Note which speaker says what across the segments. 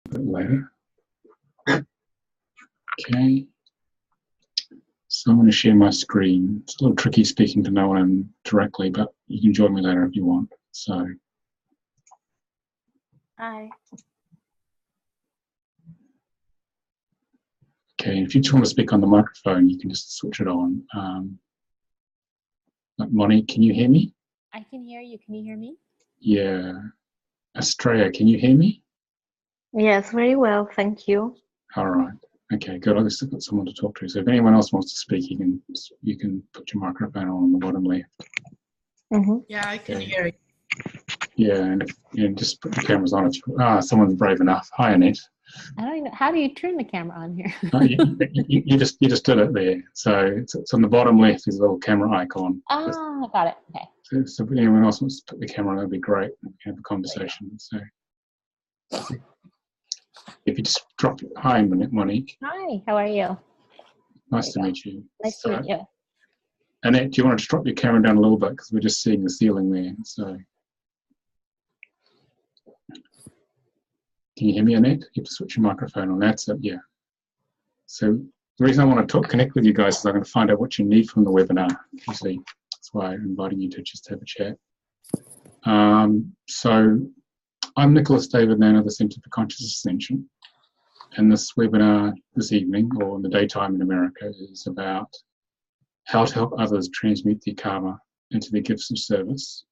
Speaker 1: a bit later. Okay. So I'm going to share my screen. It's a little tricky speaking to no one directly, but you can join me later if you want. So.
Speaker 2: Hi.
Speaker 1: Okay, if you just want to speak on the microphone, you can just switch it on. Monique, can you hear me?
Speaker 2: I can hear you. Can you hear me?
Speaker 1: Yeah. Australia, can you hear me?
Speaker 3: Yes, very well, thank you.
Speaker 1: All right. Okay, good. I've still got someone to talk to. So if anyone else wants to speak, you can put your microphone on the bottom left.
Speaker 3: Mm-hmm.
Speaker 4: Yeah, I can hear you.
Speaker 1: Yeah, and just put the cameras on. Someone's brave enough. Hi, Annette.
Speaker 2: I don't even. How do you turn the camera on here?
Speaker 1: You just did it there. So it's on the bottom left. There's a little camera icon.
Speaker 2: Oh, got it. Okay.
Speaker 1: So if anyone else wants to put the camera on, that'd be great. We can have a conversation. So if you just drop it. Hi, Monique.
Speaker 2: Hi. How are you?
Speaker 1: Nice to meet you.
Speaker 2: Nice to meet you.
Speaker 1: Annette, do you want to just drop your camera down a little bit because we're just seeing the ceiling there. So. Can you hear me, Annette? You have to switch your microphone on. That's it, yeah. So the reason I want to connect with you guys is I'm going to find out what you need from the webinar. Usually, that's why I'm inviting you to just have a chat. So I'm Nicolas David Ngan of the Centre for Conscious Ascension. And this webinar this evening, or in the daytime in America, is about how to help others transmute their karma into their gifts of service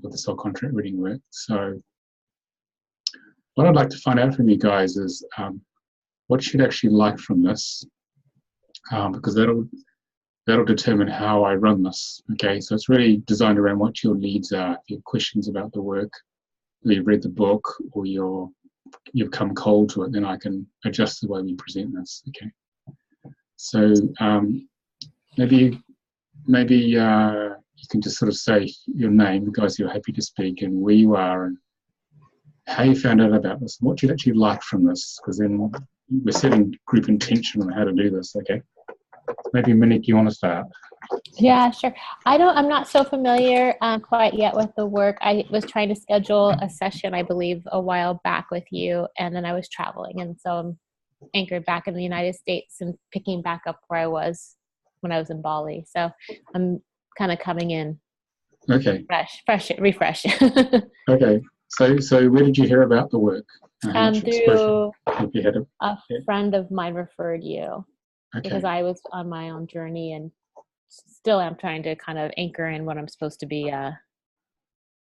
Speaker 1: with the soul contract reading work. So what I'd like to find out from you guys is what you'd actually like from this, because that'll determine how I run this. Okay, so it's really designed around what your needs are. If you have questions about the work, or you've read the book, or you've come cold to it, then I can adjust the way we present this. Okay, so maybe you can just sort of say your name, the guys who are happy to speak, and where you are, and how you found out about this, what you'd actually like from this, because then we're setting group intention on how to do this. Okay, maybe Monique, you want to start?
Speaker 2: Yeah, sure. I'm not so familiar quite yet with the work. I was trying to schedule a session, I believe, a while back with you, and then I was traveling, and so I'm anchored back in the United States and picking back up where I was when I was in Bali. So I'm kind of coming in.
Speaker 1: Okay.
Speaker 2: Refresh.
Speaker 1: Okay. So where did you hear about the work?
Speaker 2: Through a friend of mine referred you, because I was on my own journey and still am trying to kind of anchor in what I'm supposed to be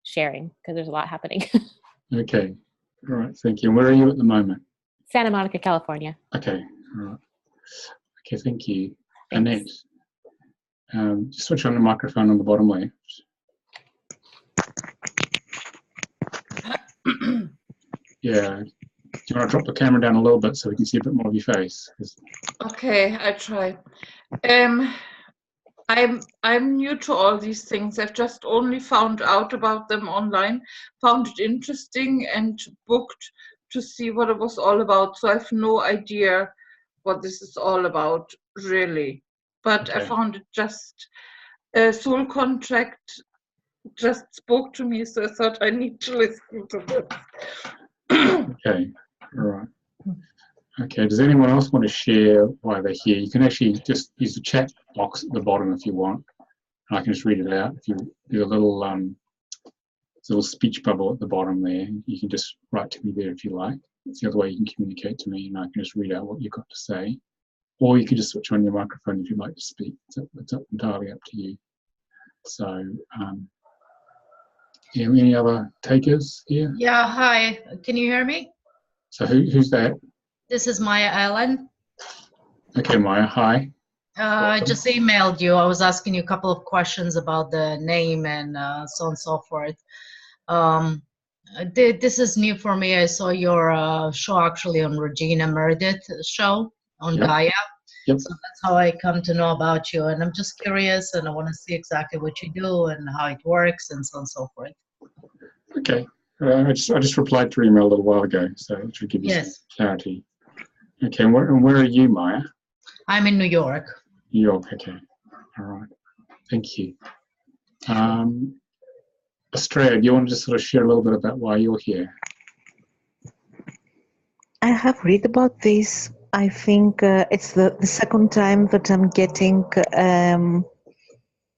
Speaker 2: sharing, because there's a lot happening.
Speaker 1: Okay. All right. Thank you. And where are you at the moment?
Speaker 2: Santa Monica, California.
Speaker 1: Okay. All right. Okay. Thank you.
Speaker 2: Thanks.
Speaker 1: Annette, just switch on the microphone on the bottom left. Yeah. Do you want to drop the camera down a little bit so we can see a bit more of your face?
Speaker 4: Okay, I try. I'm new to all these things. I've just only found out about them online, found it interesting, and booked to see what it was all about. So I have no idea what this is all about, really. But I found it just a soul contract just spoke to me, so I thought I need to listen to this.
Speaker 1: Okay, all right. Okay, does anyone else want to share why they're here? You can actually just use the chat box at the bottom if you want. I can just read it out. If you do a little speech bubble at the bottom there, you can just write to me there if you like. It's the other way you can communicate to me, and I can just read out what you've got to say. Or you can just switch on your microphone if you'd like to speak. It's entirely up to you. So, any other takers here?
Speaker 5: Yeah, hi. Can you hear me?
Speaker 1: So who's that?
Speaker 5: This is Maya Allen.
Speaker 1: Okay, Maya, hi.
Speaker 5: I just emailed you. I was asking you a couple of questions about the name and so on and so forth. This is new for me. I saw your show actually on Regina Meredith show on Gaia.
Speaker 1: Yep.
Speaker 5: So that's how I come to know about you. And I'm just curious, and I want to see exactly what you do and how it works and so on and so forth.
Speaker 1: Okay. I just replied to your email a little while ago, so it should give you some clarity. Okay, and where are you, Maya?
Speaker 5: I'm in New York.
Speaker 1: New York, okay. All right. Thank you. Australia, do you want to just sort of share a little bit about why you're here?
Speaker 3: I have read about this. I think it's the second time that I'm getting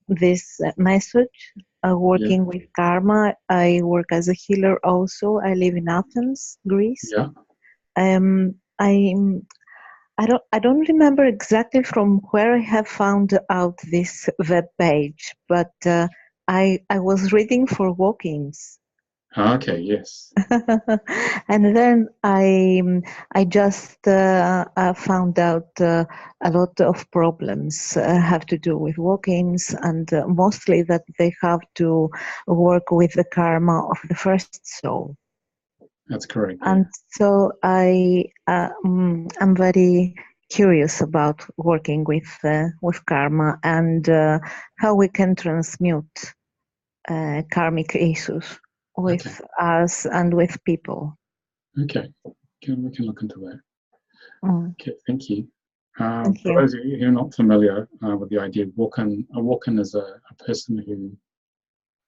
Speaker 3: this message. Working with karma. I work as a healer also. I live in Athens, Greece.
Speaker 1: Yeah.
Speaker 3: I don't remember exactly from where I have found out this web page, but I was reading for walk-ins.
Speaker 1: Okay, yes.
Speaker 3: And then I just found out a lot of problems have to do with walk-ins, and mostly that they have to work with the karma of the first soul.
Speaker 1: That's correct. Yeah.
Speaker 3: And so I'm very curious about working with karma and how we can transmute karmic issues with us and with people.
Speaker 1: Okay, we can look into that.
Speaker 3: Mm.
Speaker 1: Okay, thank you.
Speaker 3: Thank
Speaker 1: For
Speaker 3: you.
Speaker 1: those of you who are not familiar with the idea of walk-in, a walk-in is a person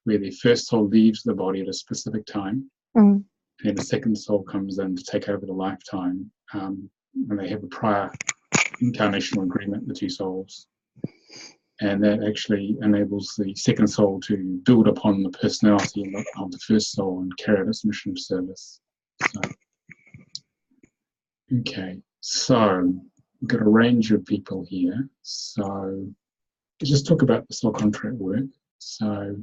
Speaker 1: where the first soul leaves the body at a specific time,
Speaker 3: Mm.
Speaker 1: and the second soul comes in to take over the lifetime, and they have a prior incarnational agreement, the two souls, and that actually enables the second soul to build upon the personality of the first soul and carry out its mission of service. So, okay, so we've got a range of people here. So let's just talk about the soul contract work. So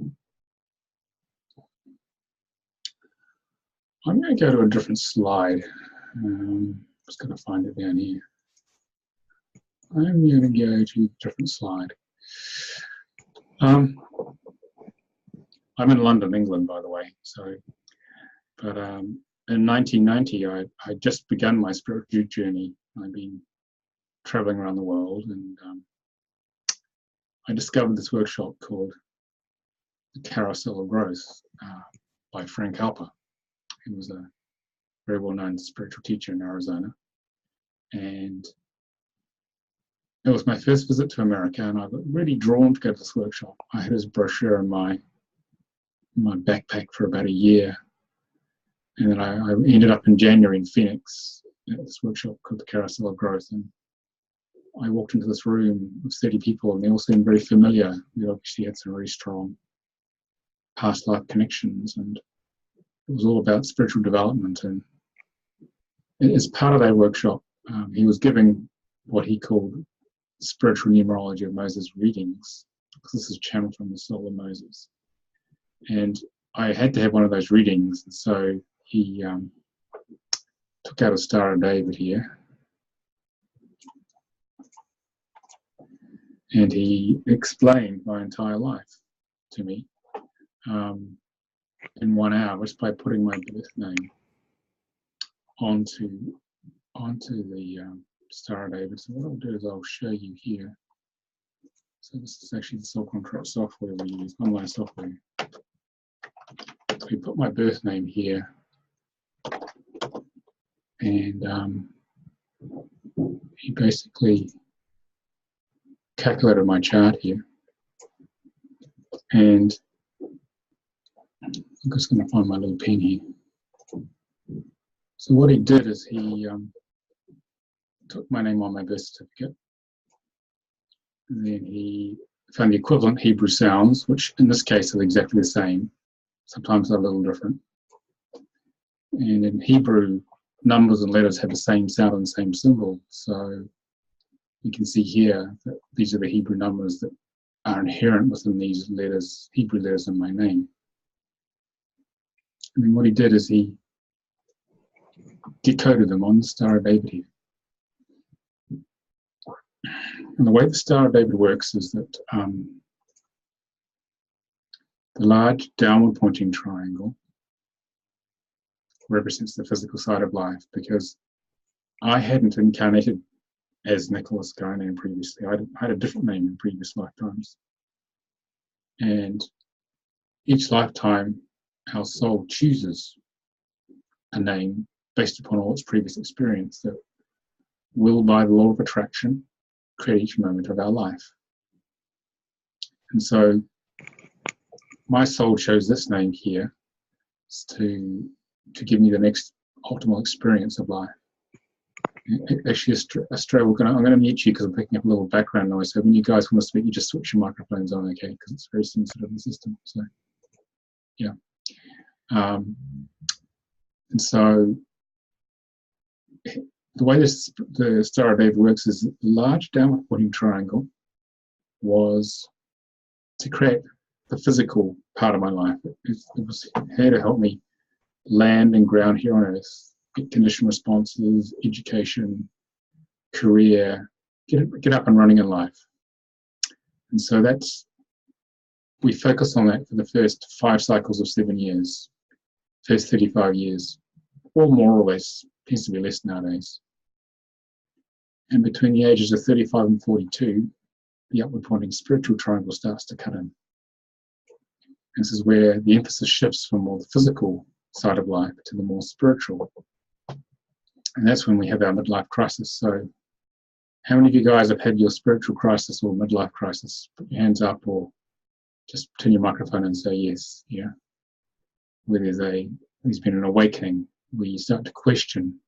Speaker 1: I'm going to go to a different slide. Just going to find it down here. I'm going to go to a different slide. I'm in London, England, by the way. So, but in 1990, I just begun my spiritual journey. I've been traveling around the world, and I discovered this workshop called The Carousel of Growth by Frank Halper. He was a very well-known spiritual teacher in Arizona, and it was my first visit to America, and I got really drawn to go to this workshop. I had his brochure in my backpack for about a year, and then I ended up in January in Phoenix at this workshop called The Carousel of Growth, and I walked into this room with 30 people, and they all seemed very familiar. We obviously had some very strong past life connections, and it was all about spiritual development. And as part of that workshop, he was giving what he called spiritual numerology of Moses readings, because this is channeled from the soul of Moses. And I had to have one of those readings, and so he took out a Star of David here, and he explained my entire life to me in 1 hour, just by putting my birth name onto the Star of David. So what I'll do is I'll show you here. So this is actually the soul contract software we use, online software. So we put my birth name here, and he basically calculated my chart here. And I'm just going to find my little pen here. So what he did is he took my name on my birth certificate, and then he found the equivalent Hebrew sounds, which in this case are exactly the same. Sometimes they're a little different. And in Hebrew, numbers and letters have the same sound and the same symbol. So you can see here that these are the Hebrew numbers that are inherent within these letters, Hebrew letters in my name. And then what he did is he decoded them on the Star of David here. And the way the Star of David works is that the large downward pointing triangle represents the physical side of life, because I hadn't incarnated as Nicolas previously. I had a different name in previous lifetimes. And each lifetime, our soul chooses a name based upon all its previous experience that will, by the law of attraction, create each moment of our life. And so my soul chose this name here to give me the next optimal experience of life. Actually, Australia, I'm going to mute you because I'm picking up a little background noise. So when you guys want to speak, you just switch your microphones on, okay? Because it's very sensitive, the system. So, yeah. And so the way the Star of David works is the large downward pointing triangle was to create the physical part of my life. It was here to help me land and ground here on Earth, get conditioned responses, education, career, get up and running in life. And so we focus on that for the first 5 cycles of 7 years, first 35 years, or more or less, tends to be less nowadays. And between the ages of 35 and 42, the upward pointing spiritual triangle starts to cut in. This is where the emphasis shifts from more the physical side of life to the more spiritual. And that's when we have our midlife crisis. So how many of you guys have had your spiritual crisis or midlife crisis? Put your hands up or just turn your microphone and say yes. Yeah. Where there's been an awakening, where you start to question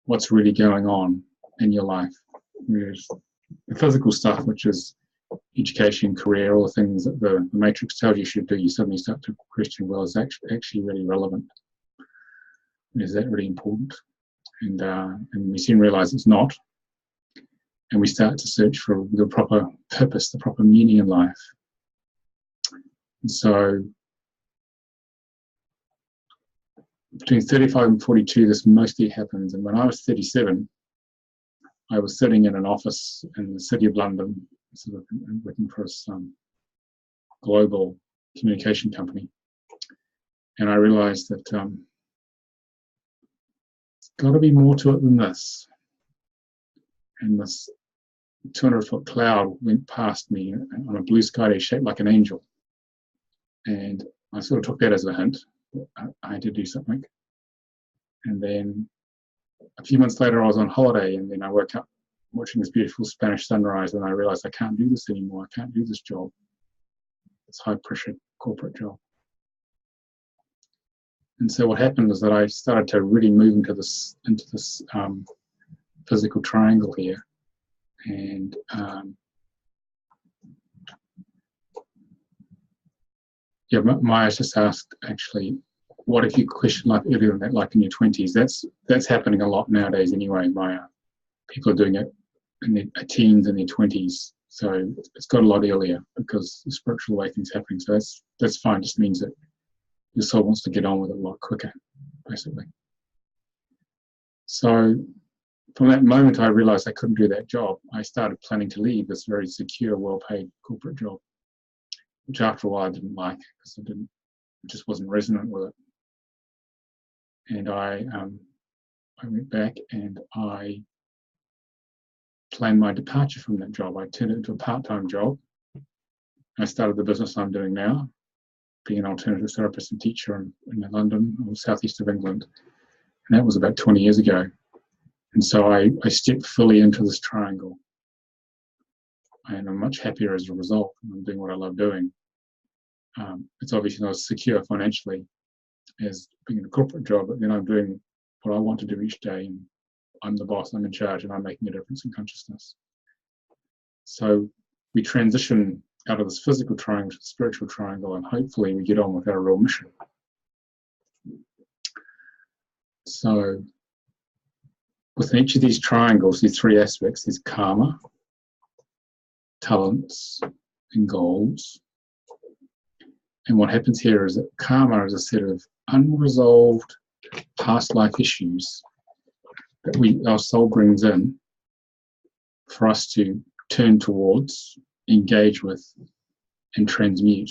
Speaker 1: what's really going on in your life. Whereas the physical stuff, which is education, career, all the things that the matrix tells you should do, you suddenly start to question, well, is that actually really relevant? Is that really important? And we soon realize it's not. And we start to search for the proper purpose, the proper meaning in life. And so between 35 and 42, this mostly happens. And when I was 37, I was sitting in an office in the city of London, sort of working for some global communication company. And I realized that there's got to be more to it than this. And this 200-foot cloud went past me on a blue sky day shaped like an angel. And I sort of took that as a hint that I had to do something. And then a few months later, I was on holiday, and then I woke up watching this beautiful Spanish sunrise, and I realized I can't do this anymore. I can't do this job. It's high-pressure corporate job. And so what happened was that I started to really move into this physical triangle here. And yeah, Maya's just asked, actually, what if you question life earlier than that, like in your 20s? That's happening a lot nowadays anyway, Maya. People are doing it in their teens and their 20s. So it's got a lot earlier because the spiritual awakening's happening. So that's fine. Just means that your soul wants to get on with it a lot quicker, basically. So from that moment, I realized I couldn't do that job. I started planning to leave this very secure, well-paid corporate job, which after a while I didn't like because it just wasn't resonant with it. And I went back and I planned my departure from that job. I turned it into a part-time job. I started the business I'm doing now, being an alternative therapist and teacher in London or southeast of England. And that was about 20 years ago. And so I stepped fully into this triangle. And I'm much happier as a result. I'm doing what I love doing. It's obviously not as secure financially as being in a corporate job, but then I'm doing what I want to do each day. And I'm the boss, I'm in charge, and I'm making a difference in consciousness. So we transition out of this physical triangle to the spiritual triangle, and hopefully we get on with our real mission. So within each of these triangles, these 3 aspects, there's karma, talents, and goals. And what happens here is that karma is a set of unresolved past life issues that our soul brings in for us to turn towards, engage with, and transmute.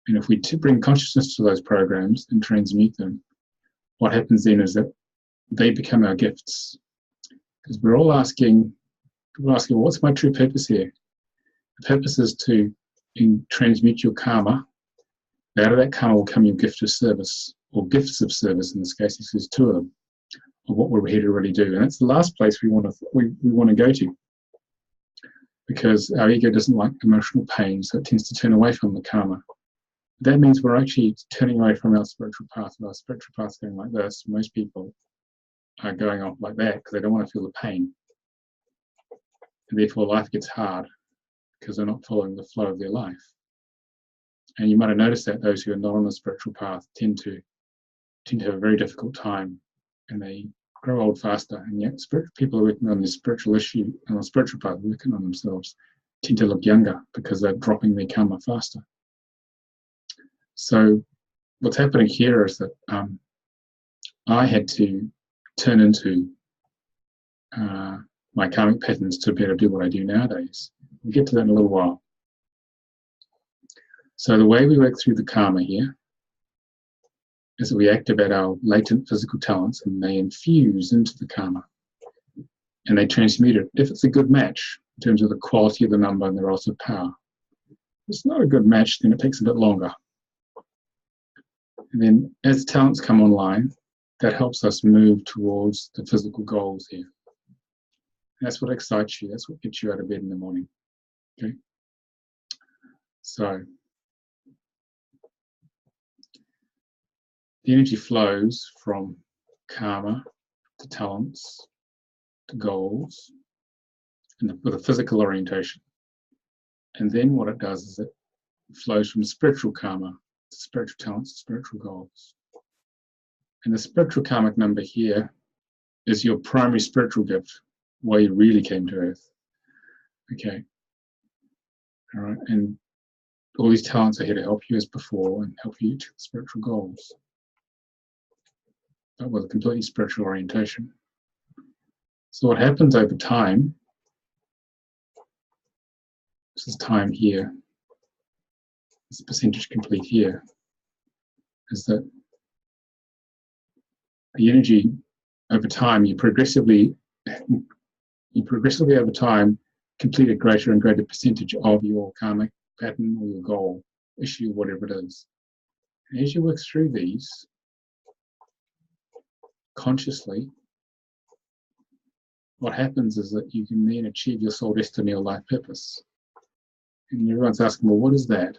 Speaker 1: And if we bring consciousness to those programs and transmute them, what happens then is that they become our gifts. Because we're all asking, well, what's my true purpose here? The purpose is to transmute your karma. Out of that karma will come your gift of service, or gifts of service in this case, because there's 2 of them, of what we're here to really do. And that's the last place we want to go to, because our ego doesn't like emotional pain, so it tends to turn away from the karma. That means we're actually turning away from our spiritual path. Our spiritual path is going like this for most people. are going off like that because they don't want to feel the pain. And therefore life gets hard because they're not following the flow of their life. And you might have noticed that those who are not on the spiritual path tend to have a very difficult time, and they grow old faster. And yet people who are working on this spiritual issue, on the spiritual path, working on themselves, tend to look younger because they're dropping their karma faster. So what's happening here is that I had to turn into my karmic patterns to be able to do what I do nowadays. We'll get to that in a little while. So the way we work through the karma here is that we activate our latent physical talents, and they infuse into the karma, and they transmute it if it's a good match in terms of the quality of the number and the relative power. If it's not a good match, then it takes a bit longer. And then as the talents come online, that helps us move towards the physical goals here. That's what excites you. That's what gets you out of bed in the morning. Okay. So the energy flows from karma to talents to goals, and with a physical orientation. And then what it does is it flows from spiritual karma to spiritual talents to spiritual goals. And the spiritual karmic number here is your primary spiritual gift, why you really came to Earth. Okay. All right. And all these talents are here to help you as before and help you to the spiritual goals, but with a completely spiritual orientation. So what happens over time, this is time here, this percentage complete here, is that the energy over time, you progressively over time complete a greater and greater percentage of your karmic pattern or your goal, issue, whatever it is. And as you work through these consciously, what happens is that you can then achieve your soul destiny or life purpose. And everyone's asking, well, what is that?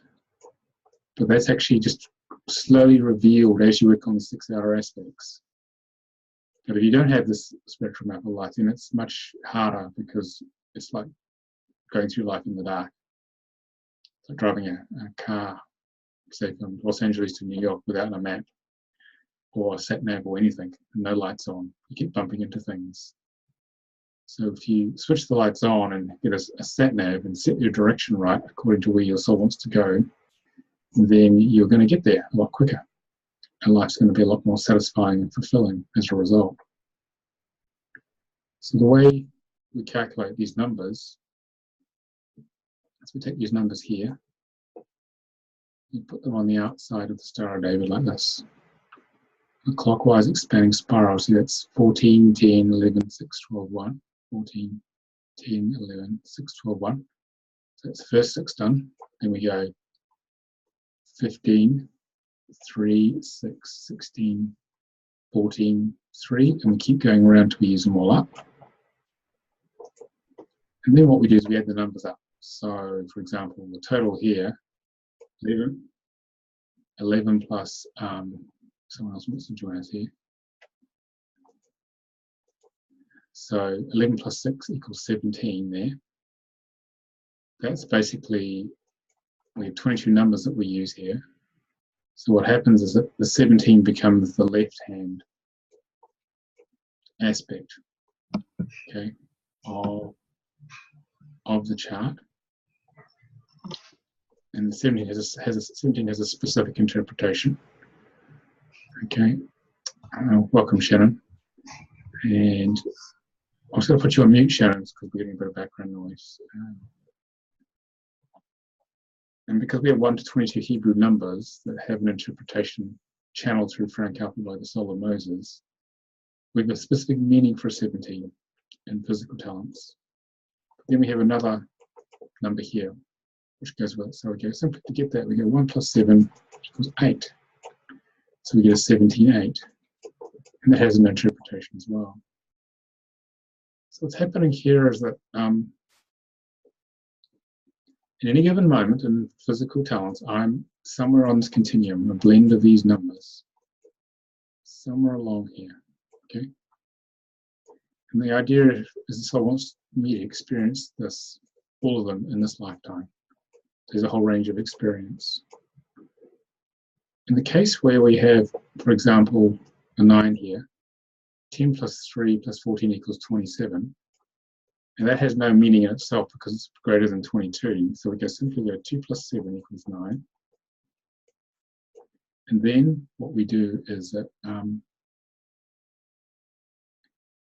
Speaker 1: But that's actually just slowly revealed as you work on the 6 outer aspects. But if you don't have this spiritual map of life, then it's much harder, because it's like going through life in the dark. It's like driving a car, say from Los Angeles to New York, without a map or a sat nav or anything, and no lights on. You keep bumping into things. So if you switch the lights on and get a sat nav and set your direction right according to where your soul wants to go, then you're going to get there a lot quicker. And life's going to be a lot more satisfying and fulfilling as a result. So the way we calculate these numbers, as we take these numbers here, you put them on the outside of the Star of David like this. A clockwise expanding spiral. So that's 14, 10, 11, 6, 12, 1. 14, 10, 11, 6, 12, 1. So that's the first 6 done. Then we go 15, 3, 6, 16, 14, 3, and we keep going around till we use them all up. And then what we do is we add the numbers up. So, for example, the total here, 11 plus, someone else wants to join us here. So 11 plus 6 equals 17 there. That's basically, we have 22 numbers that we use here. So what happens is that the 17 becomes the left-hand aspect, okay, of the chart. And the 17 has a specific interpretation. Okay, welcome, Shannon. And I'm just going to put you on mute, Shannon, because we're getting a bit of background noise. And because we have 1 to 22 Hebrew numbers that have an interpretation channeled through Frank Alpha by the soul of Moses, we have a specific meaning for 17 in physical talents. Then we have another number here, which goes with it. So we go, simply to get that, we go 1 plus 7 equals 8. So we get a 17-8. And that has an interpretation as well. So what's happening here is that in any given moment in physical talents, I'm somewhere on this continuum, a blend of these numbers, somewhere along here, okay? And the idea is this soul wants me to experience this, all of them in this lifetime. There's a whole range of experience. In the case where we have, for example, a 9 here, 10 plus 3 plus 14 equals 27, and that has no meaning in itself because it's greater than 22. So we go simply go 2 plus 7 equals 9. And then what we do is that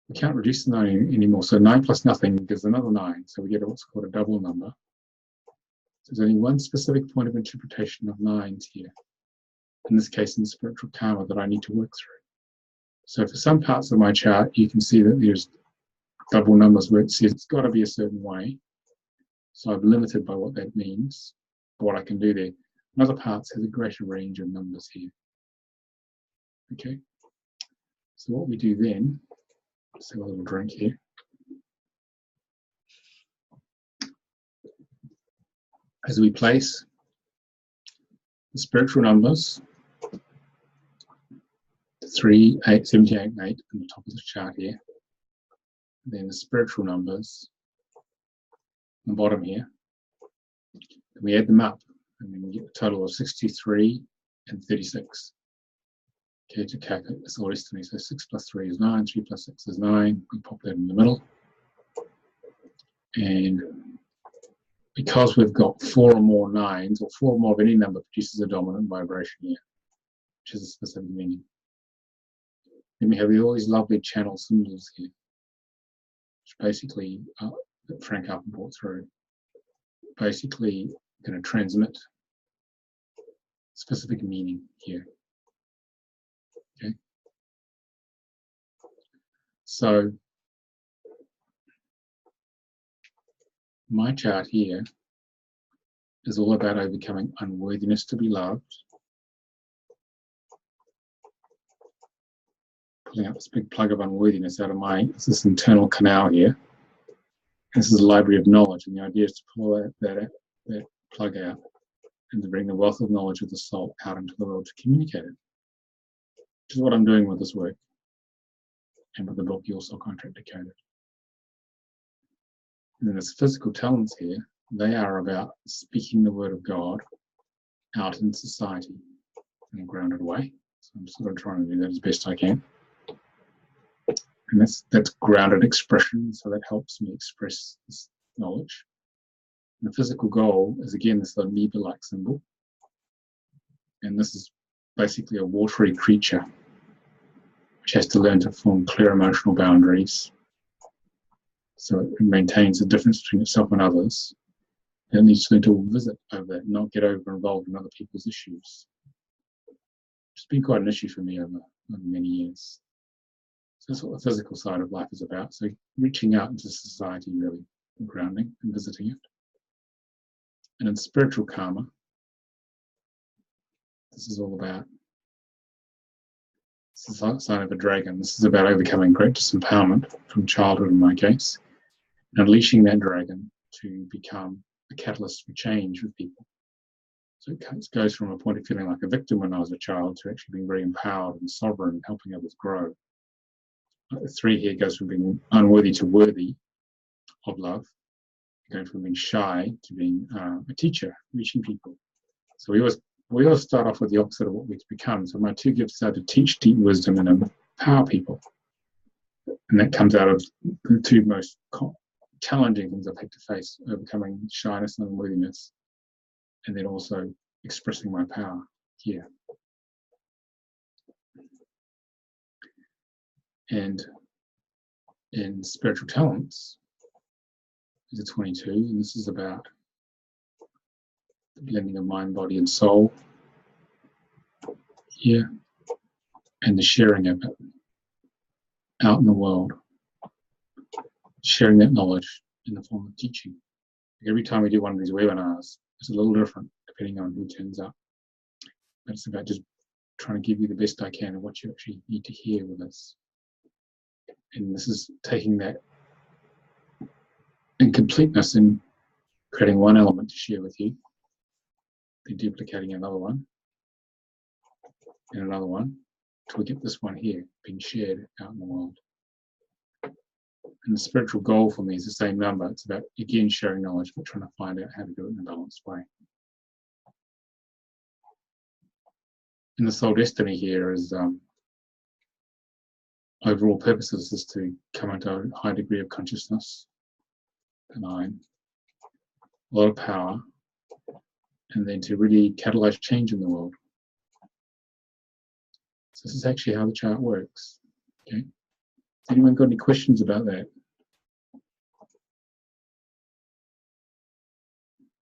Speaker 1: we can't reduce the 9 anymore. So 9 plus nothing gives another 9. So we get what's called a double number. So there's only one specific point of interpretation of 9s here. In this case, in spiritual karma, that I need to work through. So for some parts of my chart, you can see that there's double numbers where it says it's got to be a certain way. So I'm limited by what that means, what I can do there. In other parts, has a greater range of numbers here. Okay. So what we do then, let's have a little drink here. As we place the spiritual numbers, 3, 8, 78, and 8 on the top of the chart here. Then the spiritual numbers on the bottom here. And we add them up, and then we get a total of 63 and 36. Okay, to calculate this all destiny. So 6 plus 3 is 9, 3 plus 6 is 9. We pop that in the middle. And because we've got 4 or more 9s, or 4 or more of any number produces a dominant vibration here, which is a specific meaning. Then we have all these lovely channel symbols here, which basically, that Frank Harper brought through, basically going to transmit specific meaning here. Okay. So my chart here is all about overcoming unworthiness to be loved, pulling out this big plug of unworthiness out of this internal canal here. This is a library of knowledge, and the idea is to pull that plug out and to bring the wealth of knowledge of the soul out into the world to communicate it, which is what I'm doing with this work and with the book Your Soul Contract Decoded. And then there's physical talents here. They are about speaking the word of God out in society in a grounded way. So I'm sort of trying to do that as best I can. And that's grounded expression, so that helps me express this knowledge. And the physical goal is, again, this amoeba-like symbol. And this is basically a watery creature which has to learn to form clear emotional boundaries so it maintains the difference between itself and others. And it needs to learn to visit over that, not get over involved in other people's issues. It's been quite an issue for me over many years. So that's what the physical side of life is about. So reaching out into society, really, and grounding and visiting it. And in spiritual karma, this is all about, this is a sign of a dragon. This is about overcoming great disempowerment from childhood, in my case, and unleashing that dragon to become a catalyst for change with people. So it goes from a point of feeling like a victim when I was a child to actually being very empowered and sovereign, helping others grow. The 3 here goes from being unworthy to worthy of love, going from being shy to being a teacher, reaching people. So we always start off with the opposite of what we've become. So my 2 gifts are to teach deep wisdom and empower people. And that comes out of the 2 most challenging things I've had to face, overcoming shyness and unworthiness, and then also expressing my power here. And in spiritual talents is a 22, and this is about the blending of mind, body, and soul here, and the sharing of it out in the world, sharing that knowledge in the form of teaching. Every time we do one of these webinars, it's a little different depending on who turns up. But it's about just trying to give you the best I can of what you actually need to hear with us. And this is taking that incompleteness and creating one element to share with you, then duplicating another one, and another one, till we get this one here being shared out in the world. And the spiritual goal for me is the same number. It's about, again, sharing knowledge, but trying to find out how to do it in a balanced way. And the soul destiny here is overall purposes is to come into a high degree of consciousness, benign, a lot of power, and then to really catalyze change in the world. So this is actually how the chart works. Okay. Has anyone got any questions about that?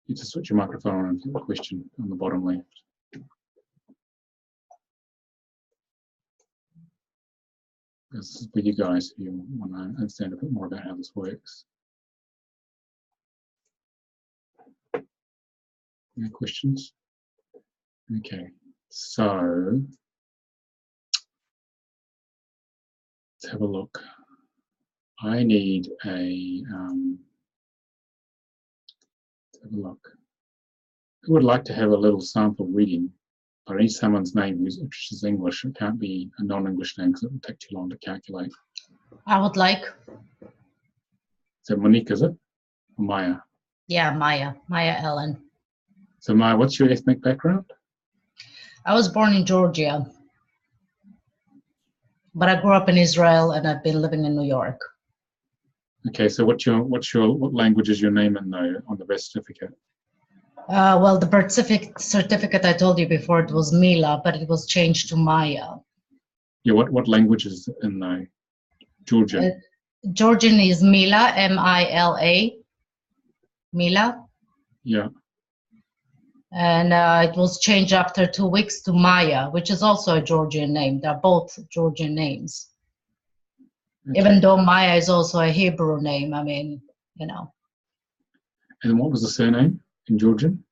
Speaker 1: You just switch your microphone on if you have a question on the bottom left. This is for you guys if you want to understand a bit more about how this works. Any questions? Okay, so let's have a look. I need a let's have a look. Who would like to have a little sample reading? I need someone's name who's interested in English. It can't be a non-English name because it will take too long to calculate.
Speaker 5: I would like.
Speaker 1: So Monique, is it? Or Maya?
Speaker 5: Yeah, Maya Ellen.
Speaker 1: So Maya, what's your ethnic background?
Speaker 5: I was born in Georgia, but I grew up in Israel and I've been living in New York.
Speaker 1: Okay, so what language is your name in though on the birth certificate?
Speaker 5: Well, the birth certificate I told you before, it was Mila, but it was changed to Maya.
Speaker 1: Yeah, what language is in though? Georgian.
Speaker 5: Georgian is Mila, M-I-L-A, Mila.
Speaker 1: Yeah.
Speaker 5: And it was changed after 2 weeks to Maya, which is also a Georgian name. They're both Georgian names. Okay. Even though Maya is also a Hebrew name, I mean, you know.
Speaker 1: And what was the surname in Georgian?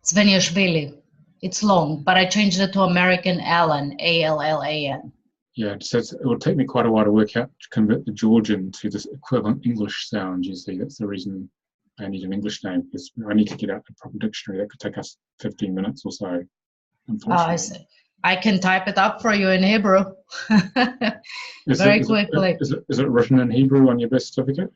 Speaker 5: Zveniashvili. It's long, but I changed it to American Allen, A-L-L-A-N.
Speaker 1: Yeah, so it will take me quite a while to work out, to convert the Georgian to this equivalent English sound, you see. That's the reason I need an English name, because I need to get out the proper dictionary. That could take us 15 minutes or so, unfortunately.
Speaker 5: I see. I can type it up for you in Hebrew very quickly.
Speaker 1: Is it written in Hebrew on your birth certificate?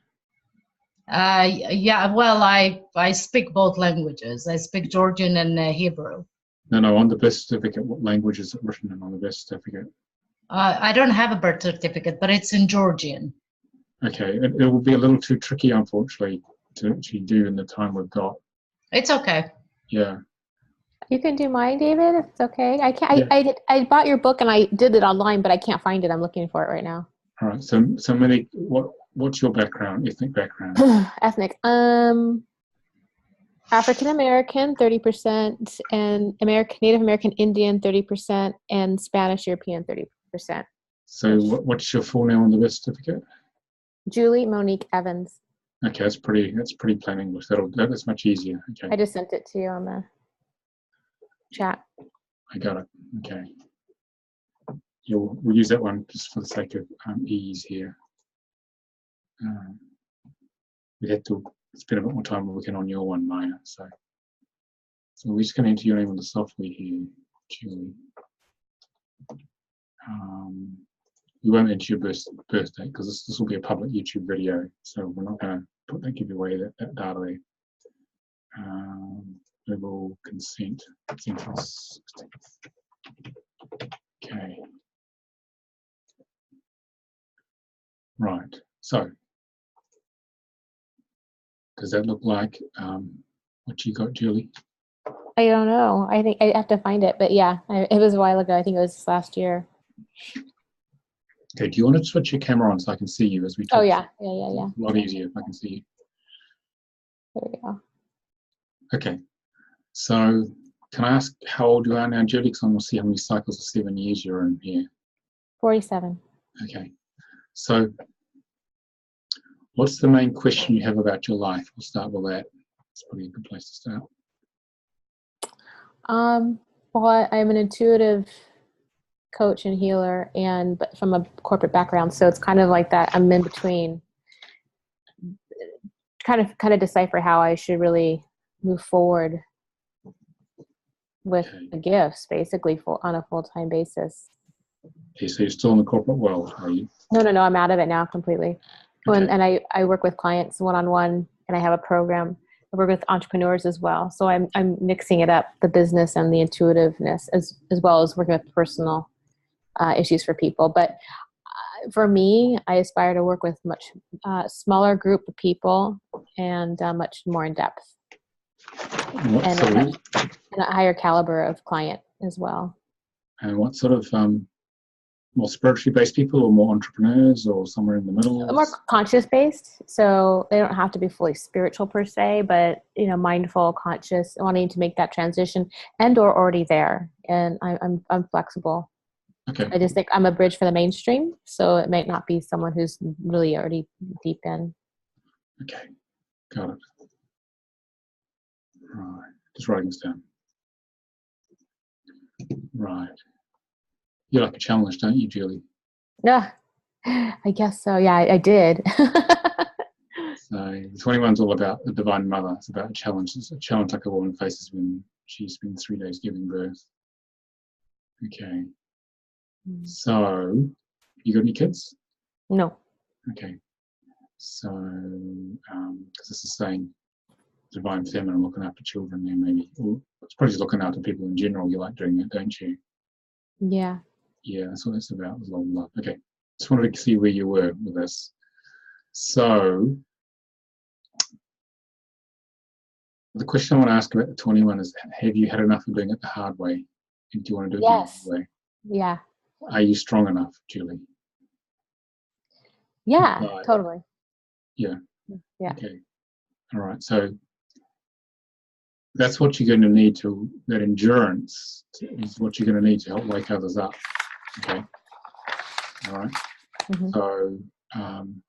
Speaker 5: Yeah, well, I speak both languages. I speak Georgian and Hebrew.
Speaker 1: No, on the birth certificate, what language is it written in on the birth certificate?
Speaker 5: I don't have a birth certificate, but it's in Georgian.
Speaker 1: Okay, it will be a little too tricky, unfortunately, to actually do in the time we've got.
Speaker 5: It's okay.
Speaker 1: Yeah.
Speaker 2: You can do mine, David, if it's okay. I can't. Yeah. I bought your book and I did it online, but I can't find it. I'm looking for it right now.
Speaker 1: All right. So Monique, what's your background, ethnic background?
Speaker 2: Ethnic. African American, 30%, and Native American Indian, 30%, and Spanish European, 30%.
Speaker 1: So what's your full name on the birth certificate?
Speaker 2: Julie Monique Evans.
Speaker 1: Okay, that's pretty plain English. That's much easier. Okay.
Speaker 2: I just sent it to you on the chat.
Speaker 1: I got it. Okay. We'll use that one just for the sake of ease here. We had to spend a bit more time working on your one, Maya. So we're just going to enter your name on the software here, Julie. We won't enter your birth date because this will be a public YouTube video, so we're not going to give away that data there. Verbal consent. Okay. Right. So, does that look like what you got, Julie?
Speaker 2: I don't know. I think I have to find it, but yeah, it was a while ago. I think it was last year.
Speaker 1: Okay. Do you want to switch your camera on so I can see you as we talk?
Speaker 2: Oh yeah.
Speaker 1: It's a lot easier if I can see you.
Speaker 2: There we go.
Speaker 1: Okay. So, can I ask how old you are now, Julie? Because I'm going to see how many cycles of 7 years you're in here.
Speaker 2: 47.
Speaker 1: Okay. So, what's the main question you have about your life? We'll start with that. It's probably a good place to start.
Speaker 2: Well, I'm an intuitive coach and healer, but from a corporate background, so it's kind of like that. I'm in between. Kind of decipher how I should really move forward with the gifts, basically, on a full-time basis.
Speaker 1: Okay, so you're still in the corporate world, are you?
Speaker 2: No, I'm out of it now completely.
Speaker 1: Okay.
Speaker 2: And I work with clients one-on-one, and I have a program. I work with entrepreneurs as well. So I'm mixing it up, the business and the intuitiveness, as well as working with personal issues for people. But for me, I aspire to work with much smaller group of people and much more in depth, and a higher caliber of client as well.
Speaker 1: And what sort of more spiritually based people, or more entrepreneurs, or somewhere in the middle?
Speaker 2: More conscious based, so they don't have to be fully spiritual per se, but mindful, conscious, wanting to make that transition, and or already there. And I'm flexible.
Speaker 1: Okay.
Speaker 2: I just think I'm a bridge for the mainstream, so it might not be someone who's really already deep in.
Speaker 1: Okay, got it. Right, just writing this down. Right. You like a challenge, don't you, Julie?
Speaker 2: Yeah, I guess so. Yeah, I did.
Speaker 1: So the 21's all about the Divine Mother. It's about a challenge. It's a challenge like a woman faces when she's been 3 days giving birth. Okay. So, you got any kids?
Speaker 2: No.
Speaker 1: Okay. So, because this is saying Divine Feminine, looking after children there maybe. Or it's probably just looking after people in general. You like doing that, don't you?
Speaker 2: Yeah.
Speaker 1: Yeah, that's what it's about. It's all love. Okay. Just wanted to see where you were with this. So, the question I want to ask about the 21 is, have you had enough of doing it the hard way? And do you want to do it the easy way?
Speaker 2: Yeah.
Speaker 1: Are you strong enough, Julie?
Speaker 2: Yeah,
Speaker 1: Right.
Speaker 2: totally.
Speaker 1: Yeah.
Speaker 2: Yeah.
Speaker 1: Okay. All right. So that's what you're going to need that endurance is what you're going to need to help wake others up. Okay. All right.
Speaker 2: Mm-hmm.
Speaker 1: So, and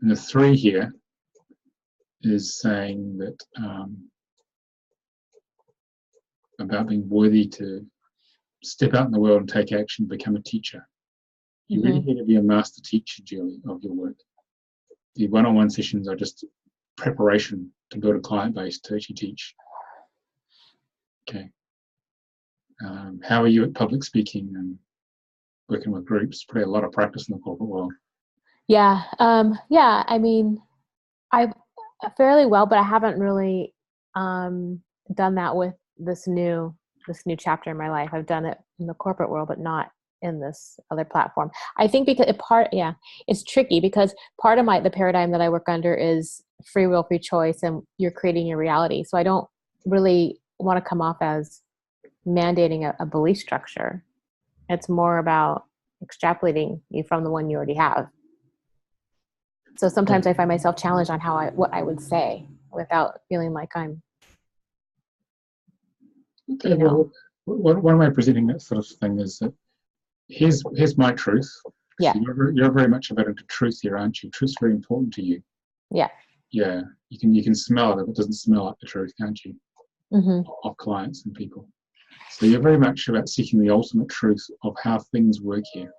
Speaker 1: the 3 here is saying that about being worthy to step out in the world and take action, become a teacher. You really need to be a master teacher, Julie, of your work. The one-on-one sessions are just preparation to build a client base to actually teach. Okay. How are you at public speaking and working with groups? Probably a lot of practice in the corporate world.
Speaker 2: Yeah. Yeah. I mean, I fairly well, but I haven't really done that with this new chapter in my life. I've done it in the corporate world, but not in this other platform. I think because it's tricky because part of the paradigm that I work under is free will, free choice, and you're creating your reality. So I don't really want to come off as mandating a belief structure. It's more about extrapolating you from the one you already have. So sometimes I find myself challenged on what I would say without feeling like I'm,
Speaker 1: Okay, well, one way of presenting that sort of thing is that here's my truth.
Speaker 2: Yeah.
Speaker 1: So you're very much about into truth here, aren't you? Truth's very important to you.
Speaker 2: Yeah.
Speaker 1: Yeah. You can smell it if it doesn't smell like the truth, can't you?
Speaker 2: Mm-hmm.
Speaker 1: Of clients and people. So you're very much about seeking the ultimate truth of how things work here.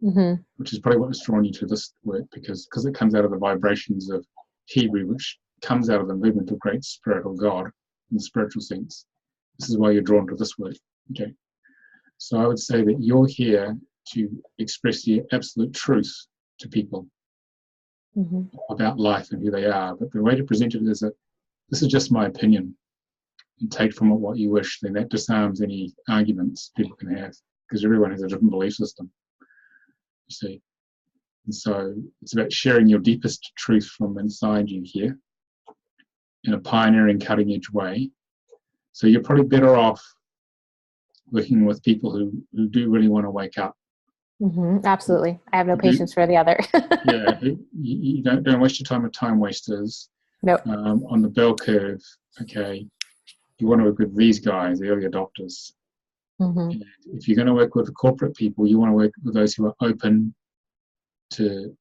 Speaker 2: Mm-hmm.
Speaker 1: Which is probably what has drawn you to this work, because it comes out of the vibrations of Hebrew, which comes out of the movement of Great Spirit or God in the spiritual sense. This is why you're drawn to this work. Okay. So I would say that you're here to express the absolute truth to people about life and who they are. But the way to present it is that this is just my opinion, and take from it what you wish. Then that disarms any arguments people can have, because everyone has a different belief system. You see, and so it's about sharing your deepest truth from inside you here in a pioneering, cutting-edge way. So you're probably better off working with people who do really want to wake up.
Speaker 2: Absolutely, I have no patience for the other.
Speaker 1: Yeah, you don't waste your time with time wasters.
Speaker 2: Nope.
Speaker 1: On the bell curve, okay, you want to work with these guys, the early adopters. And if you're going to work with the corporate people, you want to work with those who are open to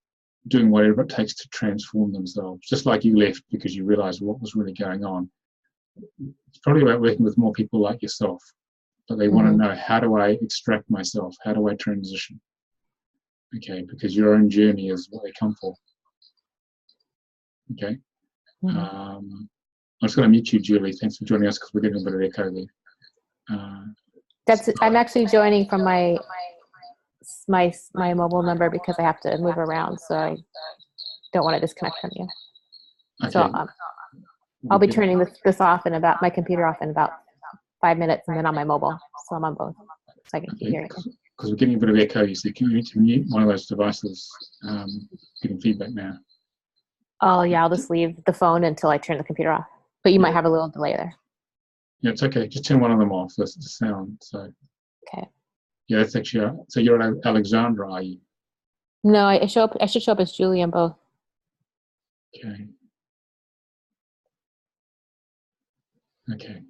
Speaker 1: doing whatever it takes to transform themselves, just like you left because you realized what was really going on. It's probably about working with more people like yourself, but they want to know, how do I extract myself? How do I transition? Okay, because your own journey is what they come for. Okay. I'm just going to mute you, Julie. Thanks for joining us, because we're getting a bit of echo there.
Speaker 2: I'm actually joining from my my mobile number because I have to move around, so I don't want to disconnect from you.
Speaker 1: Okay.
Speaker 2: So I'll be turning this off in about my computer off in about 5 minutes, and then on my mobile, so I'm on both, so I can keep hearing it.
Speaker 1: Because we're getting a bit of echo, you see. Can you mute one of those devices? Getting feedback now.
Speaker 2: Oh yeah, I'll just leave the phone until I turn the computer off. But you might have a little delay there.
Speaker 1: Yeah, it's okay. Just turn one of them off. That's the sound. So.
Speaker 2: Okay.
Speaker 1: Yeah, that's actually. So you're at Alexandra, are you?
Speaker 2: No, I should show up as Julie on both.
Speaker 1: Okay. Okay. I'm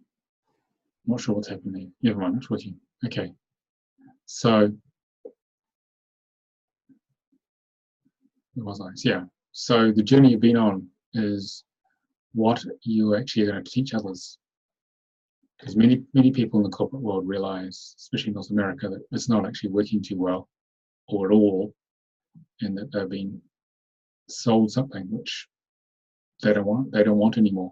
Speaker 1: not sure what's happening. Never mind, it's working. Okay. So, where was I? Yeah. So the journey you've been on is what you actually are going to teach others. Because many people in the corporate world realize, especially in North America, that it's not actually working too well or at all, and that they've been sold something which they don't want anymore.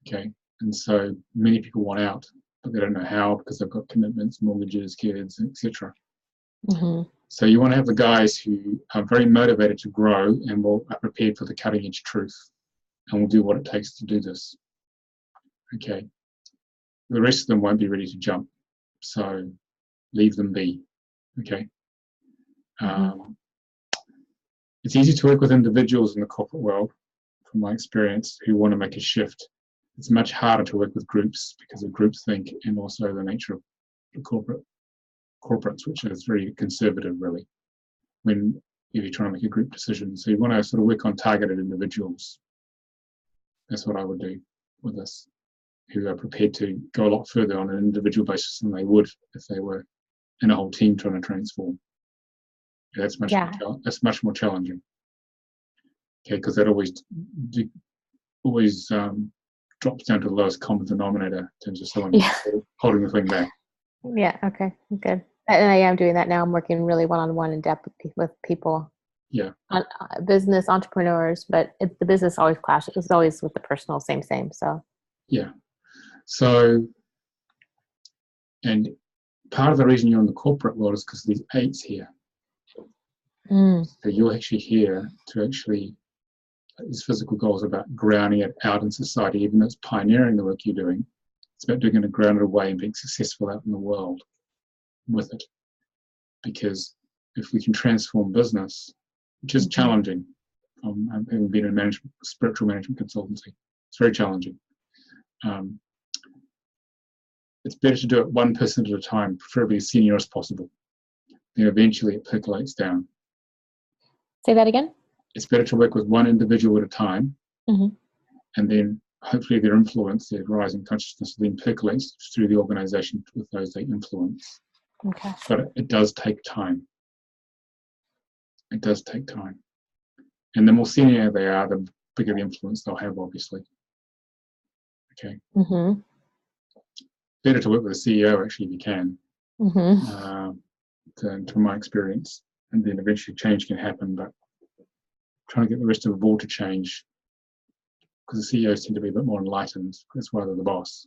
Speaker 1: Okay. And so many people want out, but they don't know how because they've got commitments, mortgages, kids, etc.
Speaker 2: Mm-hmm.
Speaker 1: So you want to have the guys who are very motivated to grow and are prepared for the cutting edge truth and will do what it takes to do this. Okay. The rest of them won't be ready to jump. So leave them be. Okay. It's easy to work with individuals in the corporate world, from my experience, who want to make a shift. It's much harder to work with groups because of groupthink and also the nature of the corporates, which is very conservative, really, when you're trying to make a group decision. So you want to sort of work on targeted individuals. That's what I would do with this, who are prepared to go a lot further on an individual basis than they would if they were in a whole team trying to transform. Yeah, that's much more challenging. Okay, because that always drops down to the lowest common denominator in terms of someone holding the thing back.
Speaker 2: Yeah. Okay. Good. And I am doing that now. I'm working really one-on-one in depth with people.
Speaker 1: Yeah.
Speaker 2: Business entrepreneurs, but the business always clashes. It's always with the personal, same. So. Yeah.
Speaker 1: So, and part of the reason you're in the corporate world is because these 8s here. So you're actually here to actually, this physical goal is about grounding it out in society, even though it's pioneering the work you're doing. It's about doing it in a grounded way and being successful out in the world with it. Because if we can transform business, which is challenging, having been in spiritual management consultancy, it's very challenging. It's better to do it one person at a time, preferably as senior as possible. Then eventually it percolates down.
Speaker 2: Say that again?
Speaker 1: It's better to work with one individual at a time, and then hopefully their influence, their rising consciousness, then percolates through the organization with those they influence.
Speaker 2: Okay.
Speaker 1: But it does take time. It does take time. And the more senior they are, the bigger the influence they'll have, obviously. Okay. Better to work with a CEO, actually, if you can, from my experience. And then eventually change can happen, but trying to get the rest of the board to change, because the CEOs tend to be a bit more enlightened, that's why they're the boss,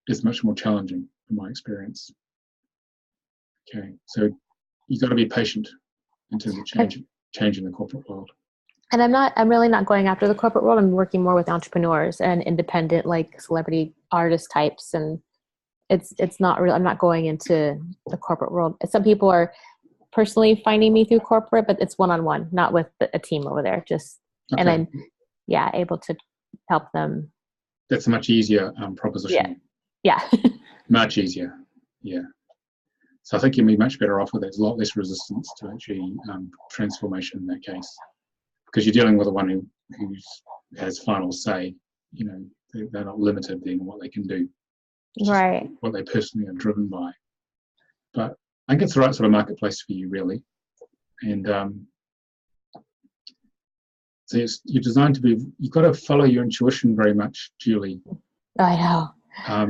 Speaker 1: is much more challenging in my experience. Okay, so you've got to be patient in terms of changing the corporate world.
Speaker 2: And I'm really not going after the corporate world. I'm working more with entrepreneurs and independent, like celebrity artist types. And it's not real. I'm not going into the corporate world. Some people are personally finding me through corporate, but it's one-on-one, not with a team over there. And I'm able to help them. That's
Speaker 1: a much easier proposition.
Speaker 2: Yeah.
Speaker 1: Much easier. Yeah. So I think you'll be much better off with it. There's a lot less resistance to actually transformation in that case, because you're dealing with the one who has final say. You know, they're not limited in what they can do.
Speaker 2: Right.
Speaker 1: What they personally are driven by. But I think it's the right sort of marketplace for you, really. And so you're designed to be, you've got to follow your intuition very much, Julie.
Speaker 2: I know.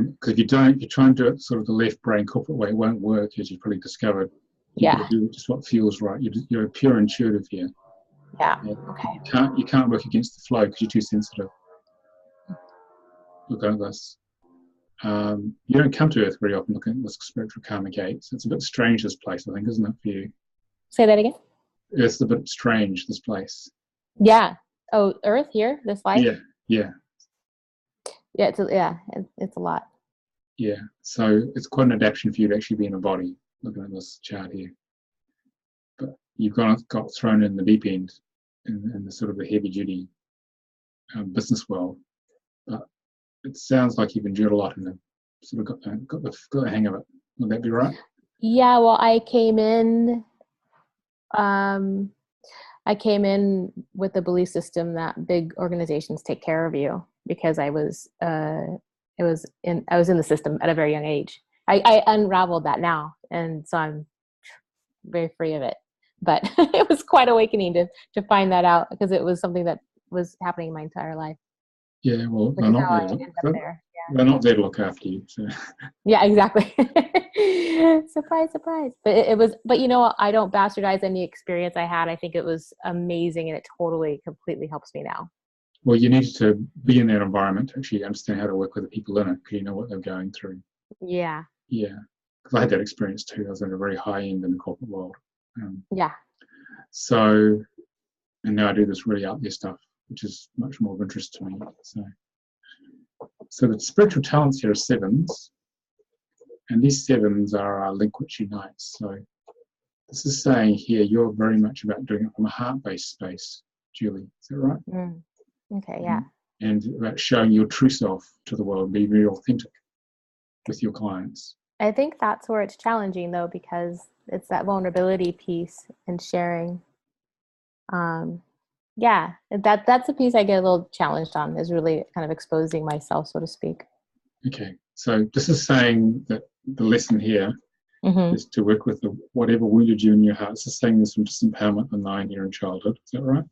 Speaker 1: Because if you don't, you try and do it sort of the left brain corporate way, it won't work, as you've probably discovered. You've got to do just what feels right. You're a pure intuitive here.
Speaker 2: Yeah. Okay.
Speaker 1: You can't work against the flow because you're too sensitive. Look at this. You don't come to Earth very often looking at this spiritual karma gate, so it's a bit strange, this place, I think, isn't it, for you?
Speaker 2: Say that again?
Speaker 1: Earth's a bit strange, this place.
Speaker 2: Yeah. Oh, Earth here, this life?
Speaker 1: Yeah, yeah.
Speaker 2: Yeah, it's a lot.
Speaker 1: Yeah, so it's quite an adaptation for you to actually be in a body, looking at this chart here. But you've got thrown in the deep end in the sort of the heavy-duty business world. But it sounds like you've endured a lot and sort of got the hang of it. Would that be right?
Speaker 2: Yeah, well, I came in with the belief system that big organizations take care of you, because I was in the system at a very young age. I unraveled that now, and so I'm very free of it. But it was quite awakening to find that out, because it was something that was happening my entire life.
Speaker 1: Yeah, well,
Speaker 2: Which is how I ended up there. Yeah.
Speaker 1: They're not there to look after you. So.
Speaker 2: Yeah, exactly. Surprise, surprise. But it was, but you know, I don't bastardize any experience I had. I think it was amazing, and it totally, completely helps me now.
Speaker 1: Well, you need to be in that environment to actually understand how to work with the people in it, because you know what they're going through.
Speaker 2: Yeah.
Speaker 1: Yeah, because I had that experience too. I was at a very high end in the corporate world.
Speaker 2: Yeah.
Speaker 1: So, and now I do this really out there stuff, which is much more of interest to me. So the spiritual talents here are sevens, and these sevens are our link which unites. So this is saying here you're very much about doing it from a heart-based space, Julie. Is that right?
Speaker 2: Mm. Okay. Yeah.
Speaker 1: And about showing your true self to the world, be very authentic with your clients.
Speaker 2: I think that's where it's challenging, though, because it's that vulnerability piece and sharing. Yeah, that's the piece I get a little challenged on, is really kind of exposing myself, so to speak.
Speaker 1: Okay, so this is saying that the lesson here is to work with whatever wounded you in your heart. This is saying there's some disempowerment in 9 here in childhood. Is that right?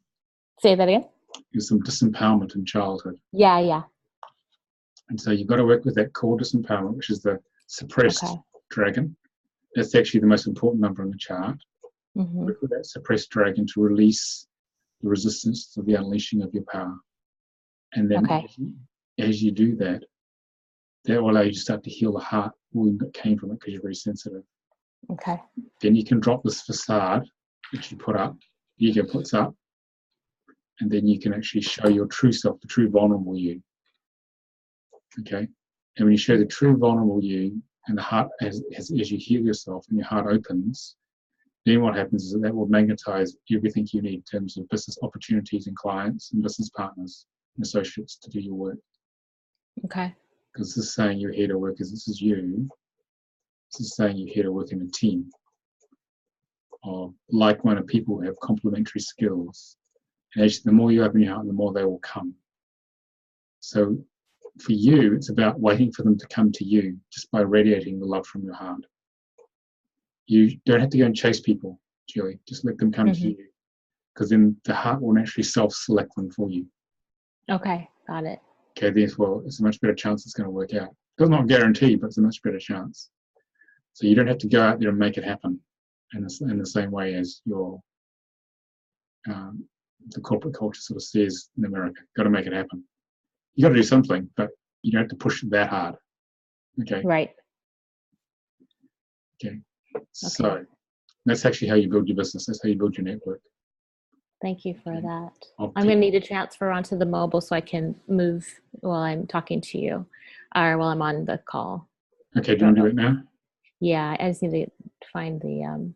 Speaker 2: Say that again?
Speaker 1: There's some disempowerment in childhood.
Speaker 2: Yeah, yeah.
Speaker 1: And so you've got to work with that core disempowerment, which is the suppressed dragon. That's actually the most important number in the chart. Work with that suppressed dragon to release the resistance to the unleashing of your power. And then as you do that, that will allow you to start to heal the heart wound that came from it, because you're very sensitive.
Speaker 2: Okay.
Speaker 1: Then you can drop this facade that you put up, the ego puts up, and then you can actually show your true self, the true vulnerable you. Okay? And when you show the true vulnerable you, and the heart, as you heal yourself and your heart opens, then what happens is that will magnetize everything you need in terms of business opportunities and clients and business partners and associates to do your work.
Speaker 2: Okay.
Speaker 1: Because this is saying you're here to work as this is you. This is saying you're here to work in a team of like-minded people who have complementary skills. And actually, the more you open your heart, the more they will come. So for you, it's about waiting for them to come to you just by radiating the love from your heart. You don't have to go and chase people, Julie. Just let them come to you, because then the heart will naturally self-select them for you. Okay, got it. Okay, therefore, it's a much better chance it's going to work out. Does not guarantee, but it's a much better chance. So you don't have to go out there and make it happen in the same way as your the corporate culture sort of says in America. Got to make it happen. You got to do something, but you don't have to push it that hard. Okay. Right. Okay. So that's actually how you build your business. That's how you build your network. Thank you for that. I'm going to need to transfer onto the mobile so I can move while I'm talking to you, or while I'm on the call. Okay, do you want to do it now? Yeah, I just need to find the...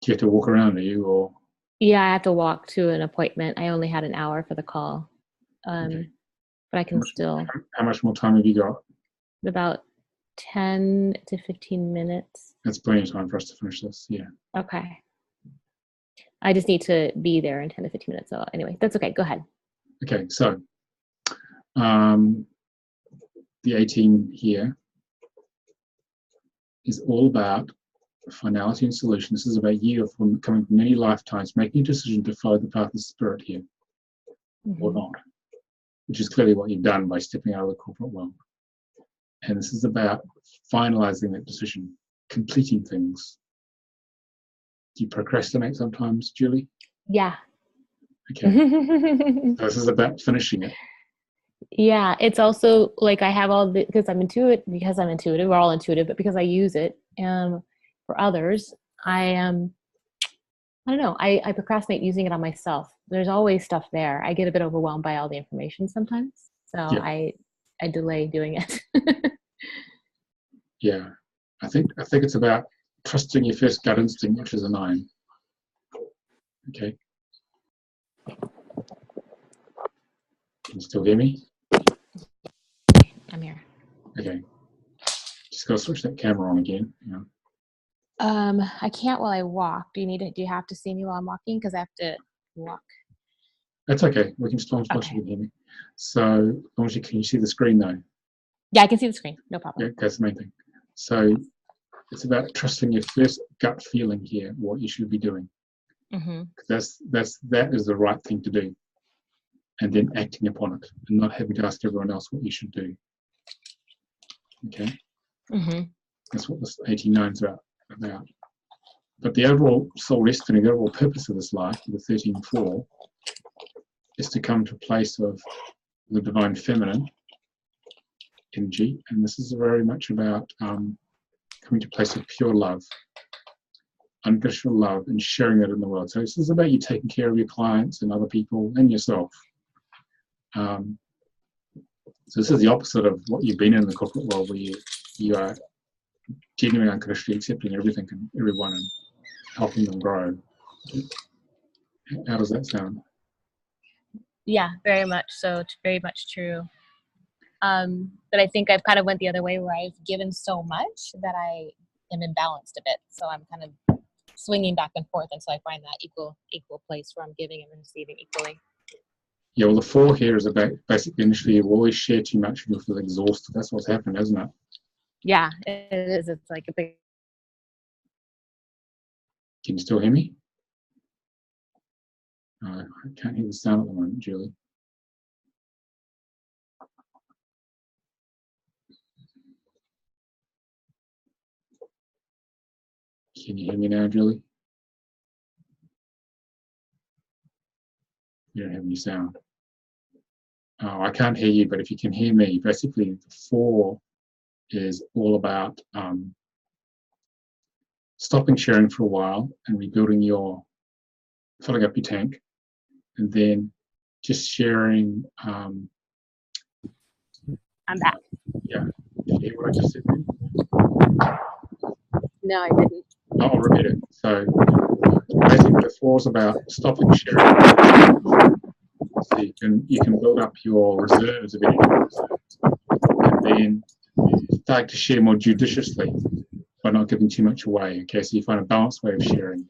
Speaker 1: Do you have to walk around, or? Yeah, I have to walk to an appointment. I only had an hour for the call. Okay. But I can still... How much more time have you got? About 10 to 15 minutes. That's plenty of time for us to finish this, yeah. Okay. I just need to be there in 10 to 15 minutes. So anyway, that's okay. Go ahead. Okay, so the 18 here is all about finality and solution. This is about you from coming from many lifetimes, making a decision to follow the path of spirit here, or not, which is clearly what you've done by stepping out of the corporate world. And this is about finalizing that decision, completing things. Do you procrastinate sometimes, Julie? Yeah. Okay. So this is about finishing it.
Speaker 2: Yeah, it's also like I have all the, because I'm intuitive, we're all intuitive, but because I use it for others, I don't know, I procrastinate using it on myself. There's always stuff there. I get a bit overwhelmed by all the information sometimes, so
Speaker 1: Yeah.
Speaker 2: I delay doing it.
Speaker 1: Yeah, I think it's about trusting your first gut instinct, which is a 9. Okay. Can you still hear me?
Speaker 2: I'm here.
Speaker 1: Okay. Just got to switch that camera on again. Yeah.
Speaker 2: I can't while I walk. Do you have to see me while I'm walking? Because I have to walk.
Speaker 1: That's okay. We can still watch you can hear me. So as long as can you see the screen though?
Speaker 2: Yeah, I can see the screen. No problem.
Speaker 1: Yeah, that's the main thing. So it's about trusting your first gut feeling here, what you should be doing.
Speaker 2: Mm-hmm.
Speaker 1: That is the right thing to do, and then acting upon it, and not having to ask everyone else what you should do. Okay.
Speaker 2: Mm-hmm.
Speaker 1: That's what this 89 is about. But the overall soul destiny, the overall purpose of this life, the 13-4, is to come to a place of the divine feminine energy, and this is very much about coming to a place of pure love, unconditional love, and sharing that in the world. So this is about you taking care of your clients and other people and yourself. So this is the opposite of what you've been in the corporate world, where you are genuinely unconditionally accepting everything and everyone and helping them grow. How does that sound?
Speaker 2: Yeah, very much so. It's very much true. But I think I've kind of went the other way, where I've given so much that I am imbalanced a bit. So I'm kind of swinging back and forth, and so I find that equal place where I'm giving and receiving equally.
Speaker 1: Yeah, well, the 4 here is about basically initially you always share too much and you'll feel exhausted. That's what's happened, isn't it?
Speaker 2: Yeah, it is. It's like a big.
Speaker 1: Can you still hear me? I can't hear the sound at the moment, Julie. Can you hear me now, Julie? You don't have any sound. Oh, I can't hear you, but if you can hear me, basically the 4 is all about stopping sharing for a while and rebuilding filling up your tank, and then just sharing.
Speaker 2: I'm back.
Speaker 1: Yeah. Did you hear what I just said then?
Speaker 2: No, I didn't.
Speaker 1: I'll repeat it. So basically the 4 is about stopping sharing. So you can build up your reserves of energy, and then start to share more judiciously by not giving too much away. Okay, so you find a balanced way of sharing,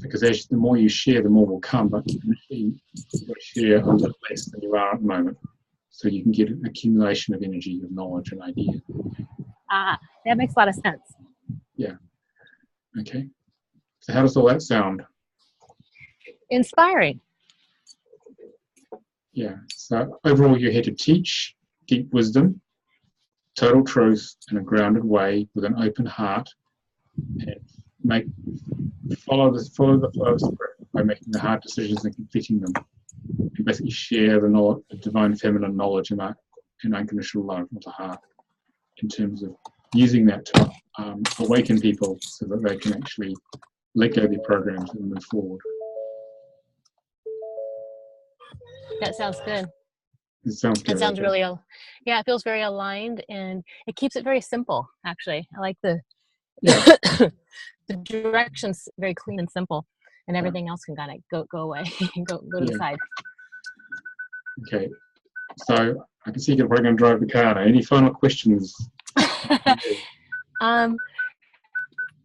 Speaker 1: because the more you share, the more will come. But you've got to share a little less than you are at the moment, so you can get an accumulation of energy, of knowledge, and ideas.
Speaker 2: That makes a lot of sense.
Speaker 1: Yeah. Okay. So how does all that sound?
Speaker 2: Inspiring.
Speaker 1: Yeah. So overall, you're here to teach deep wisdom, total truth in a grounded way with an open heart, and follow the flow of spirit by making the hard decisions and completing them. And basically share the knowledge, the divine feminine knowledge and unconditional love of the heart, in terms of using that to awaken people so that they can actually let go of their programs and move forward.
Speaker 2: That sounds good.
Speaker 1: It sounds good.
Speaker 2: It sounds really, yeah, it feels very aligned, and it keeps it very simple, actually. I like the the directions very clean and simple, and everything else can kind of go away, go to the side.
Speaker 1: Okay, so I can see you're probably going to drive the car now. Any final questions?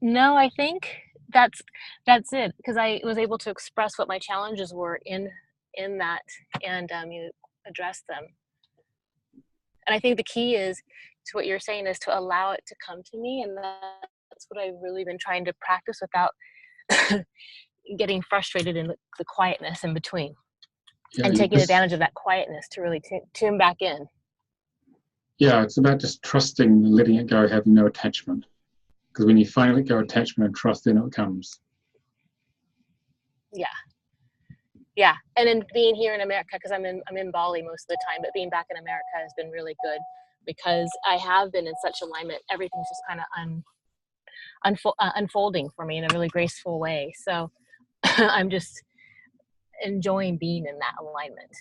Speaker 2: No, I think that's it, because I was able to express what my challenges were in that, and you address them. And I think the key is to what you're saying, is to allow it to come to me, and that's what I've really been trying to practice without getting frustrated in the quietness in between, and taking advantage of that quietness to really tune back in. Yeah,
Speaker 1: it's about just trusting, letting it go, having no attachment. Because when you finally let go of attachment and trust, then it comes.
Speaker 2: Yeah. Yeah, and then being here in America, because I'm in Bali most of the time, but being back in America has been really good because I have been in such alignment. Everything's just kind of unfolding for me in a really graceful way. So I'm just enjoying being in that alignment.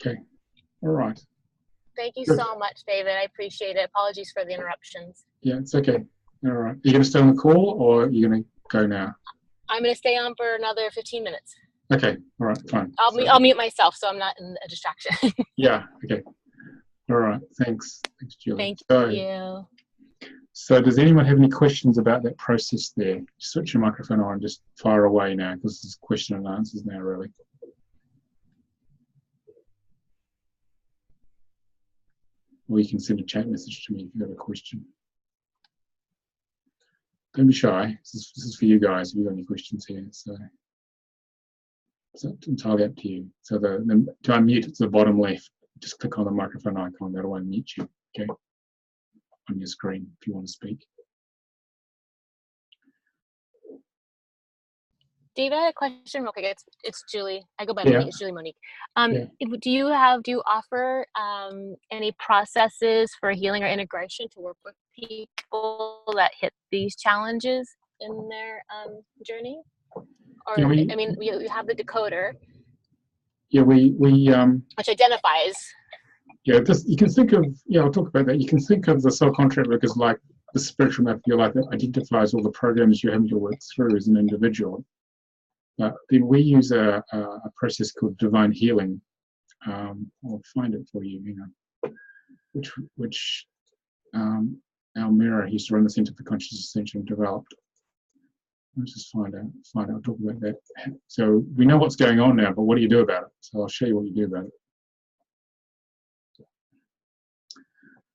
Speaker 1: Okay, all right.
Speaker 2: Thank you
Speaker 1: Good.
Speaker 2: so much, David. I appreciate it. Apologies for the interruptions.
Speaker 1: Yeah, it's okay. All right. Are you going to stay on the call or are you going to go now?
Speaker 2: I'm going to stay on for another 15 minutes.
Speaker 1: Okay, all right, fine.
Speaker 2: I'll mute myself so I'm not in a distraction.
Speaker 1: Yeah, okay. All right, thanks. Thanks, Julie.
Speaker 2: Thank you.
Speaker 1: So does anyone have any questions about that process there? Switch your microphone on and just fire away now because this is question and answers now, really. Or you can send a chat message to me if you have a question. Don't be shy. This is for you guys if you've got any questions here. So it's entirely up to you. So to unmute, it's the bottom left. Just click on the microphone icon. That'll unmute you, okay, on your screen if you want to speak.
Speaker 2: David, I had a question real quick. It's Julie. I go by
Speaker 1: Yeah.
Speaker 2: Monique. It's Julie Monique. Do you offer any processes for healing or integration to work with people that hit these challenges in their journey? Or
Speaker 1: Yeah,
Speaker 2: you have the decoder.
Speaker 1: Yeah,
Speaker 2: which identifies.
Speaker 1: Yeah, you can think of. Yeah, I'll talk about that. You can think of the soul contract work as like the spiritual map of your life that identifies all the programs you're having to work through as an individual. But then we use a process called divine healing. I'll find it for you, which our mirror used to run the Center for Conscious Ascension developed. Let's just find out. I'll talk about that. So we know what's going on now, but what do you do about it? So I'll show you what you do about it.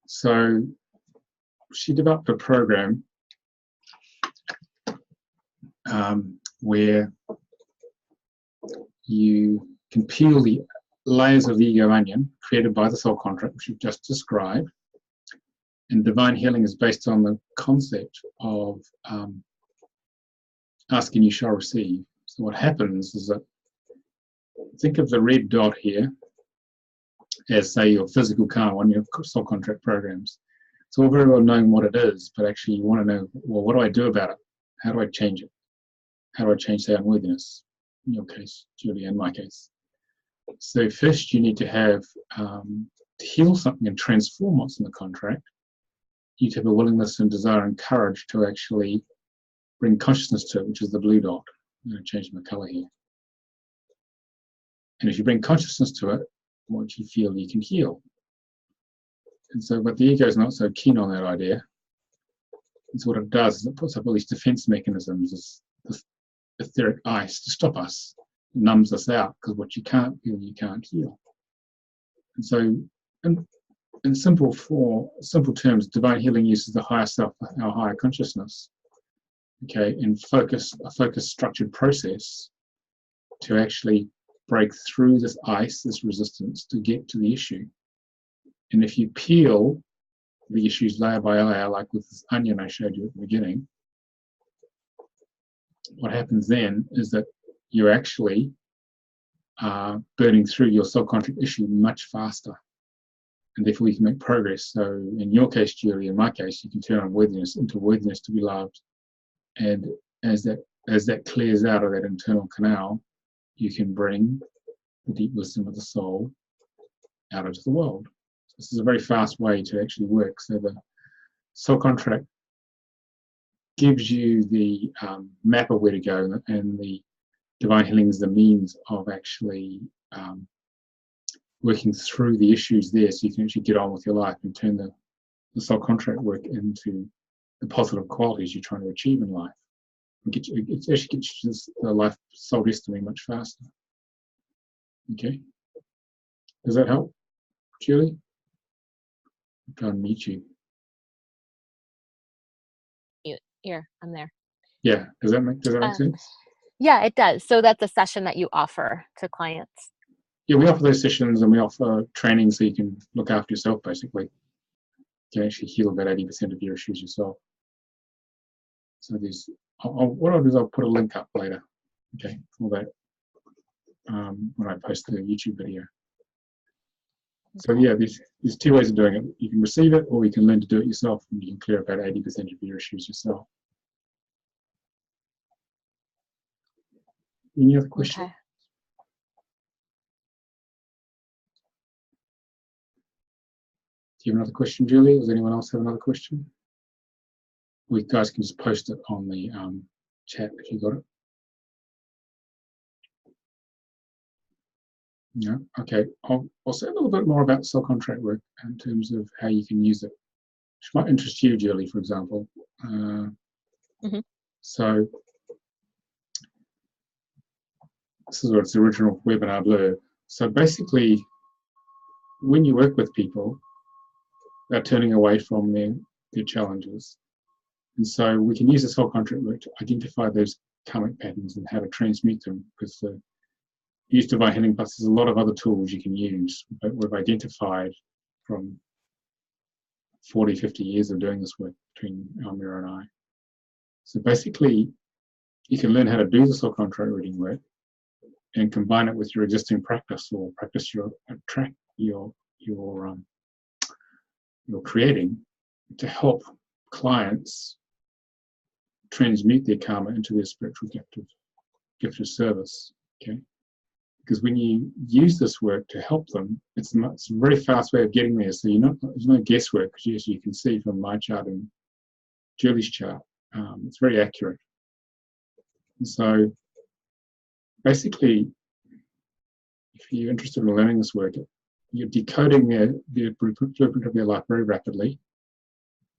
Speaker 1: So she developed a program where you can peel the layers of the ego onion created by the soul contract, which you've just described. And divine healing is based on the concept of asking you shall receive. So what happens is that, think of the red dot here as, say, your physical karma on your soul contract programs. It's all very well knowing what it is, but actually you want to know, well, what do I do about it? How do I change it? How do I change the unworthiness? In your case, Julie, in my case. So first you need to have, to heal something and transform what's in the contract, you need to have a willingness and desire and courage to actually bring consciousness to it, which is the blue dot. I'm going to change my color here. And if you bring consciousness to it, what you feel you can heal. And so, but the ego is not so keen on that idea. And so what it does is it puts up all these defense mechanisms, this etheric ice to stop us, it numbs us out, because what you can't feel, you can't heal. And so, in simple terms, divine healing uses the higher self, our higher consciousness, okay, in a focused, structured process to actually break through this ice, this resistance, to get to the issue. And if you peel the issues layer by layer, like with this onion I showed you at the beginning, what happens then is that you're actually burning through your soul contract issue much faster. And therefore you can make progress. So in your case, Julie, in my case, you can turn unworthiness into worthiness to be loved. And as that clears out of that internal canal, you can bring the deep wisdom of the soul out into the world. So this is a very fast way to actually work. So the soul contract gives you the map of where to go, and the divine healing is the means of actually working through the issues there, so you can actually get on with your life and turn the soul contract work into the positive qualities you're trying to achieve in life. It actually gets you the life soul destiny much faster. Okay, does that help, Julie? I'll try and meet you.
Speaker 2: Here, I'm there.
Speaker 1: Yeah, does that make sense?
Speaker 2: Yeah, it does. So that's a session that you offer to clients.
Speaker 1: Yeah, we offer those sessions, and we offer training so you can look after yourself, basically. You can actually heal about 80% of your issues yourself. So there's, what I'll do is I'll put a link up later, okay, for that. when I post the YouTube video. So yeah, there's two ways of doing it. You can receive it, or you can learn to do it yourself, and you can clear about 80% of your issues yourself. Any other questions?
Speaker 2: Okay.
Speaker 1: Do you have another question, Julie? Does anyone else have another question? We guys can just post it on the chat if you got it. Yeah, okay. I'll say a little bit more about cell contract work in terms of how you can use it, which might interest you, Julie, for example. So this is what's the original webinar blur. So basically, when you work with people, they're turning away from their challenges. And so we can use this whole contract work to identify those karmic patterns and how to transmute them, because the use Divine Healing Plus, there's a lot of other tools you can use, but we've identified from 40, 50 years of doing this work between Almira and I. So basically, you can learn how to do the soul contract reading work and combine it with your existing practice, or practice you're creating, to help clients transmute their karma into their spiritual gift of service. Okay, because when you use this work to help them, it's a very fast way of getting there. So there's no guesswork, because as you can see from my chart and Julie's chart, it's very accurate. And so basically, if you're interested in learning this work, you're decoding the blueprint of their life very rapidly,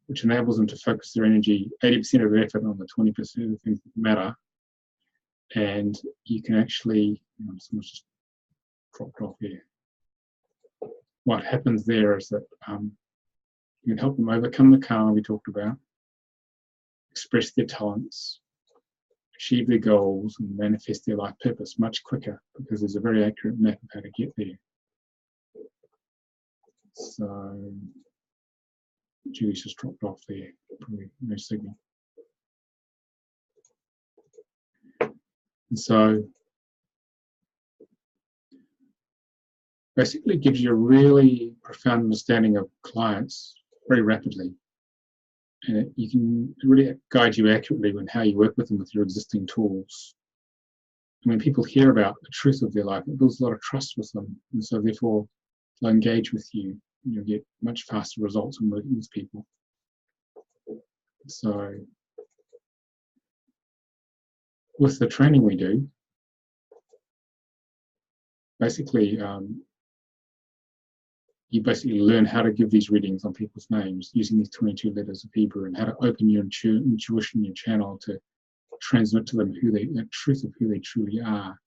Speaker 1: which enables them to focus their energy, 80% of their effort, on the 20% of the things that matter. And you can actually, someone's just dropped off here. What happens there is that you can help them overcome the karma we talked about, express their talents, achieve their goals, and manifest their life purpose much quicker, because there's a very accurate map of how to get there. So Julie's just dropped off there, probably no signal. And so basically it gives you a really profound understanding of clients very rapidly. And you can really guide you accurately on how you work with them with your existing tools. And when people hear about the truth of their life, it builds a lot of trust with them. And so therefore, they'll engage with you, and you'll get much faster results when working with people. So with the training we do, basically, you basically learn how to give these readings on people's names using these 22 letters of Hebrew, and how to open your intuition, your channel, to transmit to them the truth of who they truly are.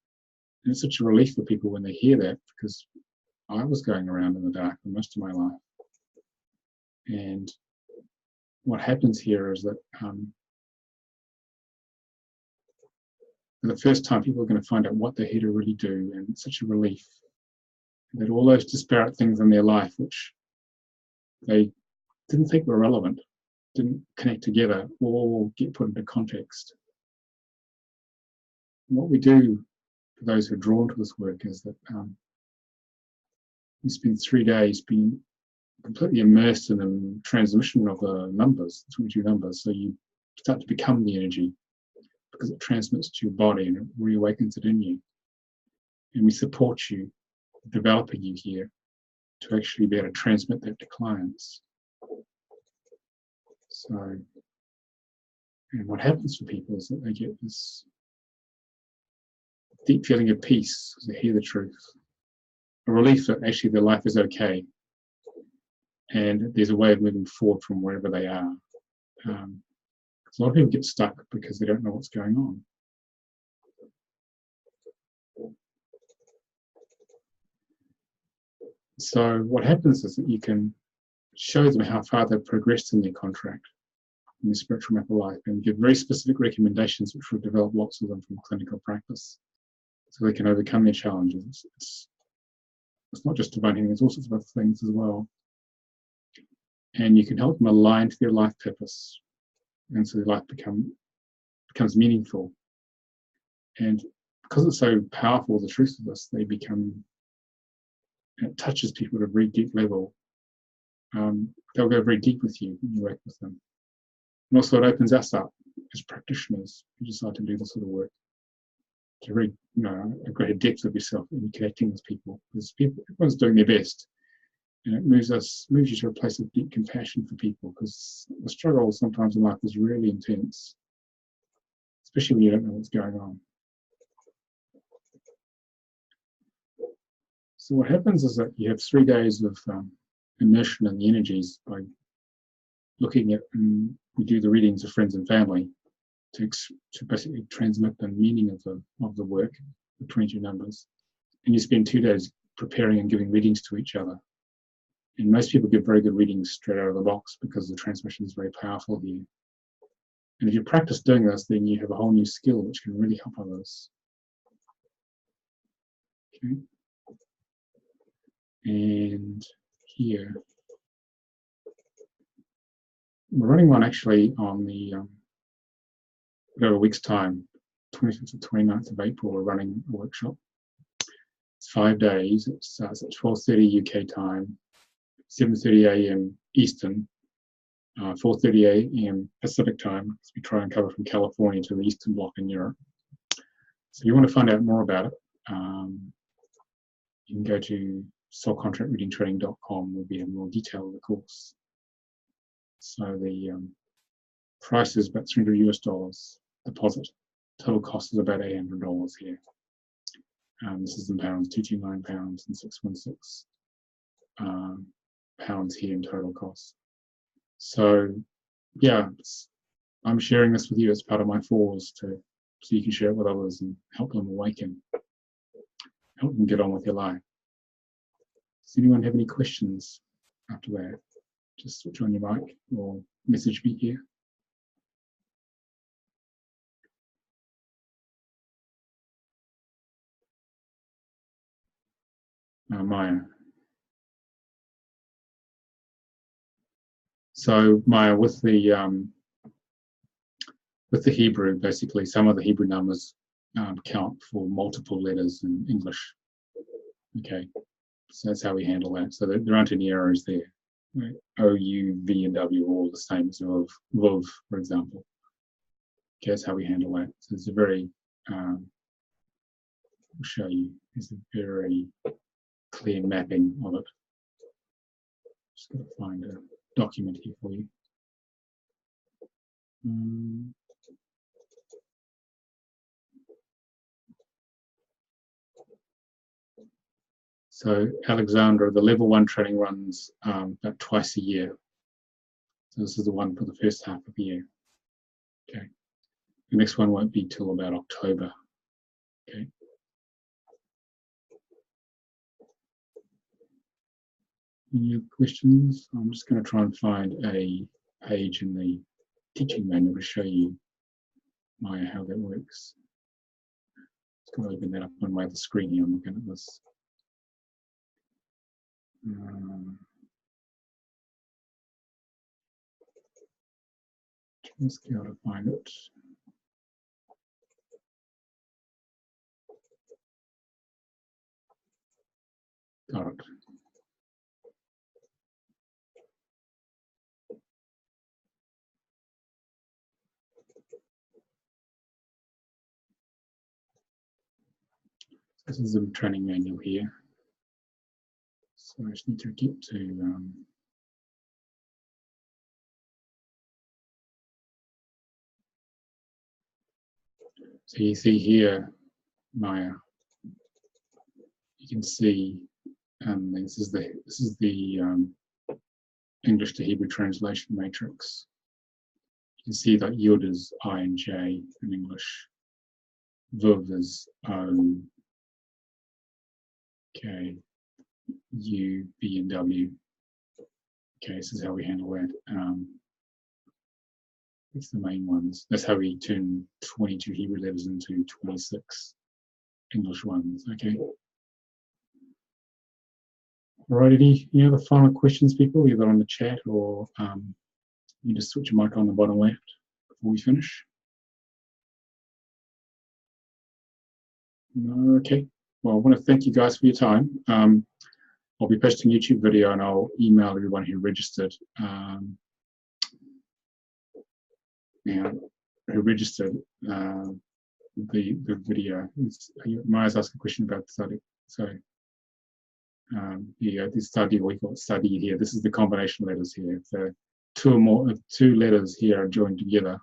Speaker 1: And it's such a relief for people when they hear that, because I was going around in the dark for most of my life. And what happens here is that for the first time, people are going to find out what they're here to really do, and it's such a relief that all those disparate things in their life, which they didn't think were relevant, didn't connect together, all get put into context. And what we do for those who are drawn to this work is that we spend 3 days being completely immersed in the transmission of the numbers, 22 numbers, so you start to become the energy, because it transmits to your body and it reawakens it in you. And we support you, developing you here, to actually be able to transmit that to clients. So, and what happens for people is that they get this deep feeling of peace as they hear the truth, a relief that actually their life is okay, and there's a way of moving forward from wherever they are. A lot of people get stuck because they don't know what's going on. So what happens is that you can show them how far they've progressed in their contract, in their spiritual map of life, and give very specific recommendations, which we've developed lots of them from clinical practice, so they can overcome their challenges. It's not just divine healing, it's all sorts of other things as well. And you can help them align to their life purpose, and so their life becomes meaningful. And because it's so powerful, the truth of this, they become, it touches people at a very deep level. They'll go very deep with you when you work with them. And also it opens us up as practitioners who decide to do this sort of work to read, a greater depth of yourself in connecting with people. Because everyone's doing their best, and it moves you to a place of deep compassion for people, because the struggle sometimes in life is really intense, especially when you don't know what's going on. So what happens is that you have 3 days of immersion in the energies by looking at, and we do the readings of friends and family to basically transmit the meaning of the work, the 22 numbers. And you spend 2 days preparing and giving readings to each other. And most people give very good readings straight out of the box because the transmission is very powerful here. And if you practice doing this, then you have a whole new skill which can really help others. Okay. And here, we're running one actually on the, over a week's time, 25th to 29th of April, we're running a workshop. It's 5 days. It starts at 12:30 UK time, 7:30 AM Eastern, 4:30 AM Pacific time, as we try and cover from California to the Eastern Bloc in Europe. So if you want to find out more about it, you can go to soulcontractreadingtraining.com. We'll be in more detail of the course. So the price is about $300 deposit. Total cost is about $800 here. This is in pounds, £229 and 616 pounds here in total cost. So yeah, I'm sharing this with you as part of my fours so you can share it with others and help them awaken, help them get on with their life. Does anyone have any questions after that? Just switch on your mic or message me here. Maya. So Maya, with the Hebrew, basically some of the Hebrew numbers count for multiple letters in English. Okay, so that's how we handle that. So there aren't any errors there. Right? O, U, V, and W are all the same as Vuv, for example. Okay, that's how we handle that. So it's a very, I'll show you, it's a very clear mapping of it. Just got to find a document here for you. So Alexandra, the level 1 training runs about twice a year. So this is the one for the first half of the year. Okay. The next one won't be till about October. Okay. Any other questions? I'm just going to try and find a page in the teaching manual to show you, Maya, how that works. Just going to open that up on my other screen here. I'm looking at this. Just be able to find it. Got it. This is the training manual here. So I just need to get to so you see here, Maya, you can see this is the English to Hebrew translation matrix. You can see that Yud is I and J in English. Vuv is O, K, U, B, and W. Okay, this is how we handle that. It's the main ones. That's how we turn 22 Hebrew letters into 26 English ones. Okay. All right, any other final questions, people, either on the chat or you just switch your mic on the bottom left before we finish. No, okay. Well, I want to thank you guys for your time. I'll be posting a YouTube video and I'll email everyone who registered. The video. Maya's asked a question about the study. So this study, we got study here. This is the combination letters here. So two letters here are joined together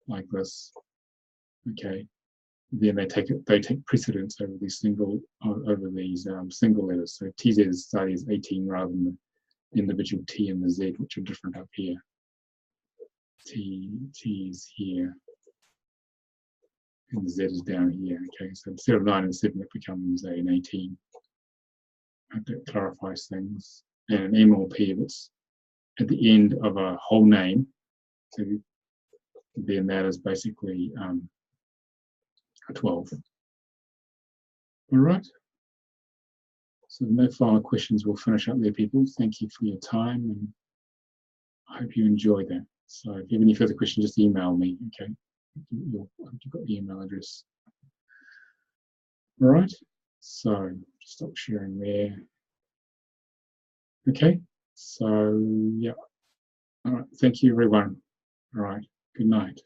Speaker 1: like this. Okay. Then they take precedence over these single letters. So TZ study is 18 rather than the individual T and the Z, which are different up here. T is here, and the Z is down here. Okay, so instead of 9 and 7, it becomes an 18. I hope that clarifies things. And an M or P, if it's at the end of a whole name, so then that is basically a 12. All right. So no final questions. We'll finish up there, people. Thank you for your time, and I hope you enjoyed that. So if you have any further questions, just email me. Okay, you've got the email address. All right. So just stop sharing there. Okay. So yeah. All right. Thank you, everyone. All right. Good night.